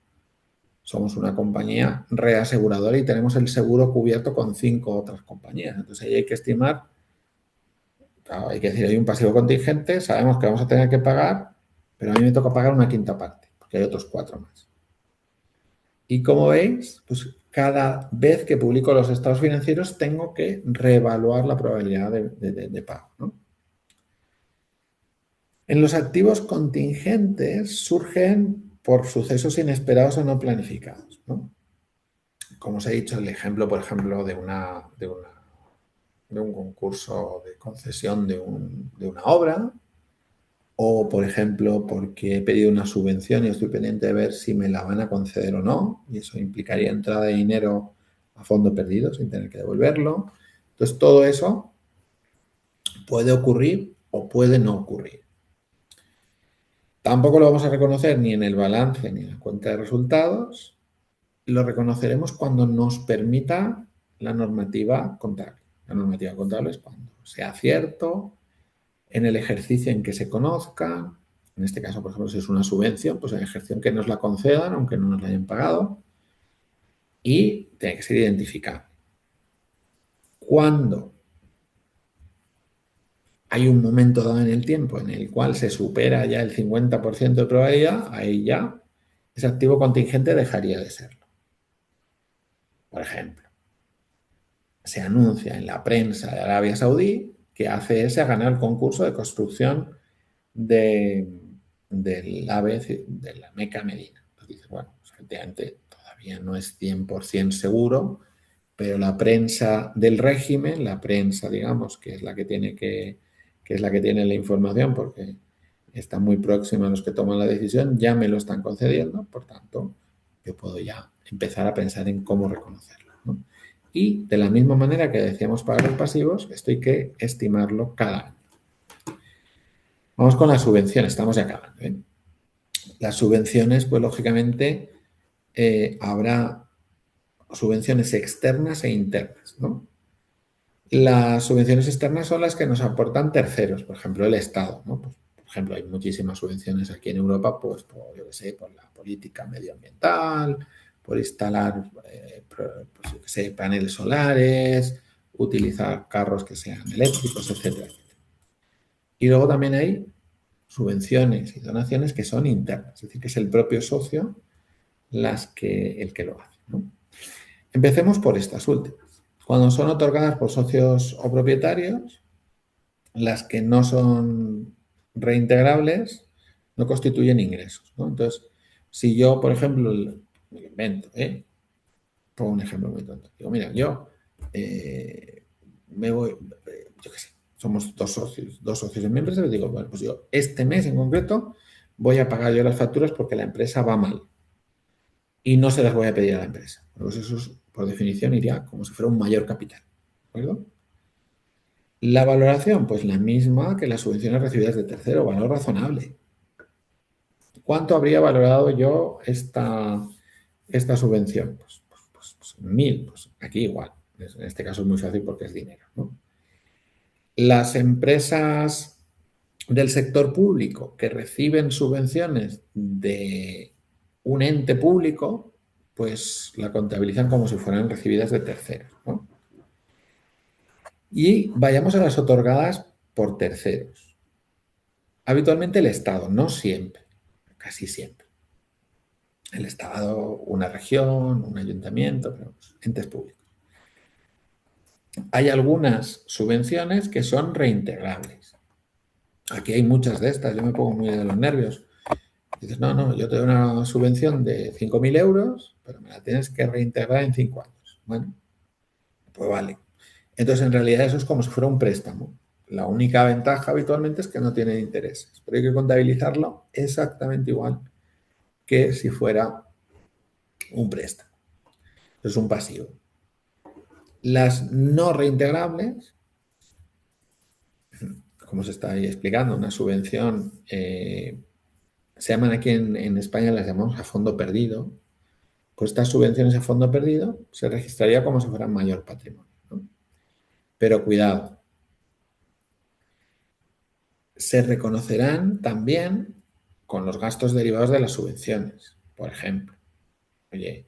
somos una compañía reaseguradora y tenemos el seguro cubierto con 5 otras compañías. Entonces ahí hay que estimar, claro, hay que decir, hay un pasivo contingente, sabemos que vamos a tener que pagar, pero a mí me toca pagar una quinta parte, porque hay otros 4 más. Y como veis, pues cada vez que publico los estados financieros tengo que reevaluar la probabilidad de pago, ¿no? En los activos contingentes surgen por sucesos inesperados o no planificados, ¿no? Como os he dicho, el ejemplo, por ejemplo, de un concurso de concesión de una obra, o, por ejemplo, porque he pedido una subvención y estoy pendiente de ver si me la van a conceder o no, y eso implicaría entrada de dinero a fondo perdido sin tener que devolverlo. Entonces, todo eso puede ocurrir o puede no ocurrir. Tampoco lo vamos a reconocer ni en el balance ni en la cuenta de resultados. Lo reconoceremos cuando nos permita la normativa contable. La normativa contable es cuando sea cierto, en el ejercicio en que se conozca, en este caso, por ejemplo, si es una subvención, pues en el ejercicio en que nos la concedan, aunque no nos la hayan pagado, y tiene que ser identificable. Cuando hay un momento dado en el tiempo en el cual se supera ya el 50% de probabilidad, ahí ya ese activo contingente dejaría de serlo. Por ejemplo, se anuncia en la prensa de Arabia Saudí que ACS ha ganado el concurso de construcción del AVE de la Meca Medina. Entonces dices, bueno, pues efectivamente todavía no es 100% seguro, pero la prensa del régimen, la prensa, digamos, que es la que tiene la información, porque está muy próxima a los que toman la decisión, ya me lo están concediendo, por tanto, yo puedo ya empezar a pensar en cómo reconocerlo, ¿no? Y de la misma manera que decíamos para los pasivos, esto hay que estimarlo cada año. Vamos con las subvenciones, estamos ya acabando, ¿eh? Las subvenciones, pues lógicamente, habrá subvenciones externas e internas, ¿no? Las subvenciones externas son las que nos aportan terceros, por ejemplo, el Estado, ¿no? Pues, por ejemplo, hay muchísimas subvenciones aquí en Europa, pues, yo qué sé, por la política medioambiental, por instalar, pues, yo qué sé, paneles solares, utilizar carros que sean eléctricos, etcétera. Y luego también hay subvenciones y donaciones que son internas, es decir, que es el propio socio el que lo hace, ¿no? Empecemos por estas últimas. Cuando son otorgadas por socios o propietarios, las que no son reintegrables no constituyen ingresos, ¿no? Entonces, si yo, por ejemplo, me lo invento, pongo un ejemplo muy tonto. Digo, mira, yo me voy, yo qué sé, somos dos socios en mi empresa, y digo, bueno, pues yo este mes en concreto voy a pagar yo las facturas porque la empresa va mal y no se las voy a pedir a la empresa. Pues eso es, por definición iría como si fuera un mayor capital, ¿de acuerdo? La valoración, pues la misma que las subvenciones recibidas de tercero, valor razonable. ¿Cuánto habría valorado yo esta subvención? Pues 1.000, pues aquí igual. En este caso es muy fácil porque es dinero, ¿no? Las empresas del sector público que reciben subvenciones de un ente público, pues la contabilizan como si fueran recibidas de terceros, ¿no? Y vayamos a las otorgadas por terceros. Habitualmente el Estado, no siempre, casi siempre. El Estado, una región, un ayuntamiento, pero entes públicos. Hay algunas subvenciones que son reintegrables. Aquí hay muchas de estas, yo me pongo muy de los nervios. Dices, no, yo te doy una subvención de 5.000 euros, pero me la tienes que reintegrar en 5 años. Bueno, Pues vale. Entonces, en realidad eso es como si fuera un préstamo. La única ventaja habitualmente es que no tiene intereses, pero hay que contabilizarlo exactamente igual que si fuera un préstamo. Es un pasivo. Las no reintegrables, como se está ahí explicando, una subvención, se llaman aquí en España, las llamamos a fondo perdido. Pues estas subvenciones a fondo perdido se registraría como si fueran mayor patrimonio, ¿no? Pero cuidado, se reconocerán también con los gastos derivados de las subvenciones. Por ejemplo, oye,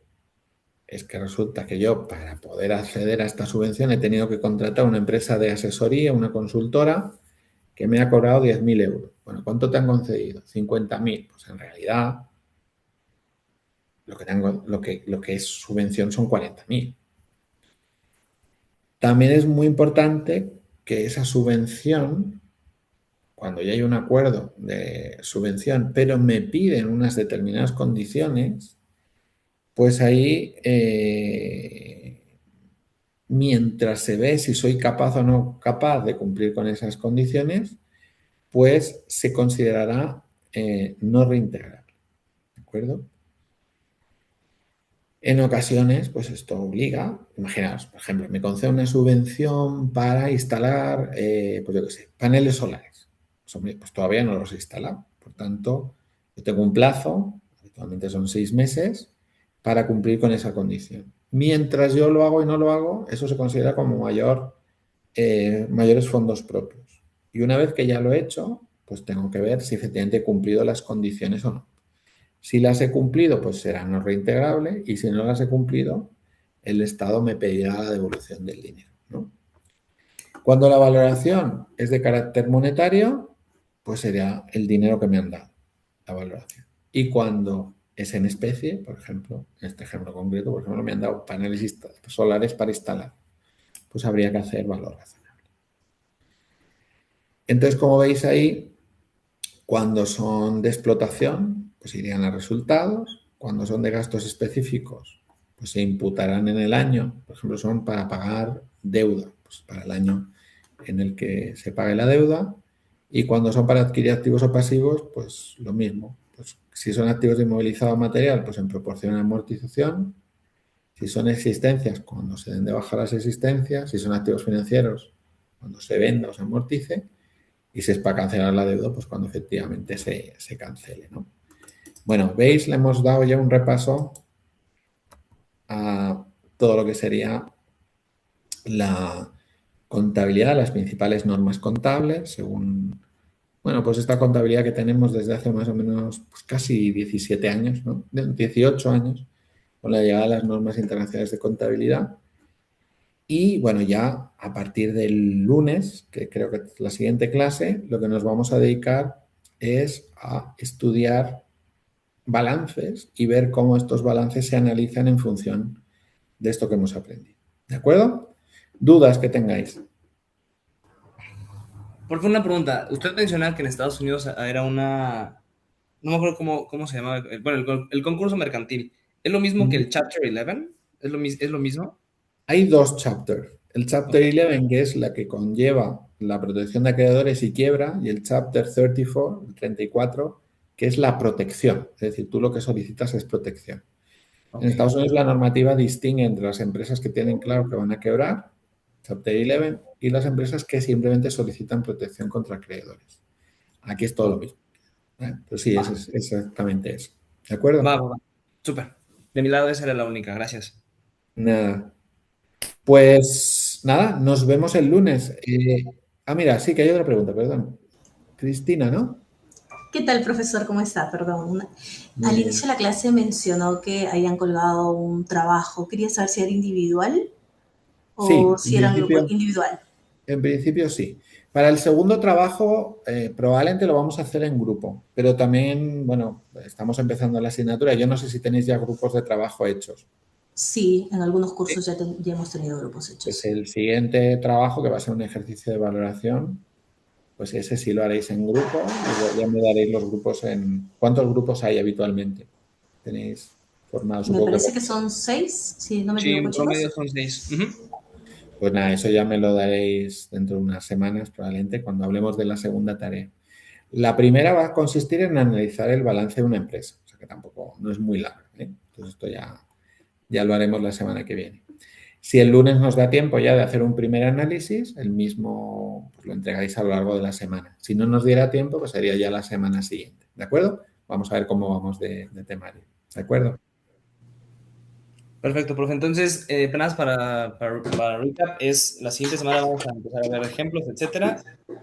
es que resulta que yo para poder acceder a esta subvención he tenido que contratar una empresa de asesoría, una consultora, que me ha cobrado 10.000 euros. Bueno, ¿cuánto te han concedido? 50.000. Pues en realidad lo que es subvención son 40.000. También es muy importante que esa subvención, cuando ya hay un acuerdo de subvención, pero me piden unas determinadas condiciones, pues ahí, mientras se ve si soy capaz o no capaz de cumplir con esas condiciones, pues se considerará no reintegrar. ¿De acuerdo? En ocasiones, pues esto obliga, imaginaos, por ejemplo, me concede una subvención para instalar, pues yo qué sé, paneles solares. Pues, hombre, pues todavía no los he instalado. Por tanto, yo tengo un plazo, habitualmente son 6 meses, para cumplir con esa condición. Mientras yo lo hago y no lo hago, eso se considera como mayores fondos propios. Y una vez que ya lo he hecho, pues tengo que ver si efectivamente he cumplido las condiciones o no. Si las he cumplido, pues será no reintegrable, y si no las he cumplido, el Estado me pedirá la devolución del dinero, ¿no? Cuando la valoración es de carácter monetario, pues sería el dinero que me han dado, la valoración. Y cuando es en especie, por ejemplo, en este ejemplo concreto, por ejemplo, me han dado paneles solares para instalar, pues habría que hacer valor razonable. Entonces, como veis ahí, cuando son de explotación, pues irían a resultados. Cuando son de gastos específicos, pues se imputarán en el año. Por ejemplo, son para pagar deuda, pues para el año en el que se pague la deuda. Y cuando son para adquirir activos o pasivos, pues lo mismo. Pues si son activos de inmovilizado material, pues en proporción a amortización. Si son existencias, cuando se den de baja las existencias. Si son activos financieros, cuando se venda o se amortice. Y si es para cancelar la deuda, pues cuando efectivamente se cancele, ¿no? Bueno, veis, le hemos dado ya un repaso a todo lo que sería la contabilidad, las principales normas contables, según, bueno, pues esta contabilidad que tenemos desde hace más o menos pues casi 17 años, ¿no? 18 años, con la llegada de las normas internacionales de contabilidad. Y bueno, ya a partir del lunes, que creo que es la siguiente clase, lo que nos vamos a dedicar es a estudiar balances y ver cómo estos balances se analizan en función de esto que hemos aprendido. ¿De acuerdo? ¿Dudas que tengáis? Por favor, una pregunta. Usted mencionaba que en Estados Unidos era una... No me acuerdo cómo se llamaba. Bueno, el concurso mercantil. ¿Es lo mismo que el Chapter 11? ¿Es lo mismo? Hay dos chapters. El Ok. Chapter 11, que es la que conlleva la protección de acreedores y quiebra, y el Chapter 34, el 34, que es la protección. Es decir, tú lo que solicitas es protección. En Ok. Estados Unidos la normativa distingue entre las empresas que tienen claro que van a quebrar, Chapter 11, y las empresas que simplemente solicitan protección contra acreedores. Aquí es todo lo mismo. Pues sí, Va, es exactamente eso. ¿De va, acuerdo? va, va. Súper. De mi lado esa era la única. Gracias. Nada. Pues nada, nos vemos el lunes. Mira, sí que hay otra pregunta, perdón. Cristina, ¿no? ¿Qué tal, profesor? ¿Cómo está? Perdón. Muy Al bien. inicio de la clase mencionó que habían colgado un trabajo. Quería saber si era individual o Sí, si era en grupo individual. en principio sí. Para el segundo trabajo, probablemente lo vamos a hacer en grupo, pero también, bueno, estamos empezando la asignatura. Yo no sé si tenéis ya grupos de trabajo hechos. Sí, en algunos cursos ya hemos tenido grupos Pues hechos. el siguiente trabajo, que va a ser un ejercicio de valoración, pues ese sí lo haréis en grupo y ya me daréis los grupos en... ¿Cuántos grupos hay habitualmente? Tenéis formados, Me supongo que... parece que son 6, si no me Sí, equivoco, en promedio chicos. son 6. Ujú. Pues nada, eso ya me lo daréis dentro de unas semanas, probablemente, cuando hablemos de la segunda tarea. La primera va a consistir en analizar el balance de una empresa, o sea que tampoco, no es muy largo, ¿eh? Entonces esto ya lo haremos la semana que viene. Si el lunes nos da tiempo ya de hacer un primer análisis, el mismo pues lo entregáis a lo largo de la semana. Si no nos diera tiempo, pues sería ya la semana siguiente, ¿de acuerdo? Vamos a ver cómo vamos de temario, ¿de acuerdo? Perfecto, profe. Entonces, planes para recap es la siguiente semana vamos a empezar a ver ejemplos, etcétera.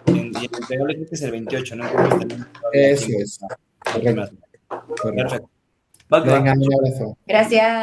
Y el entregable creo que es el 28, ¿no? Entonces tenemos todavía Eso tiempo es, para la primera correcto, semana. correcto. Perfecto. Va que va. Venga, un abrazo. Gracias.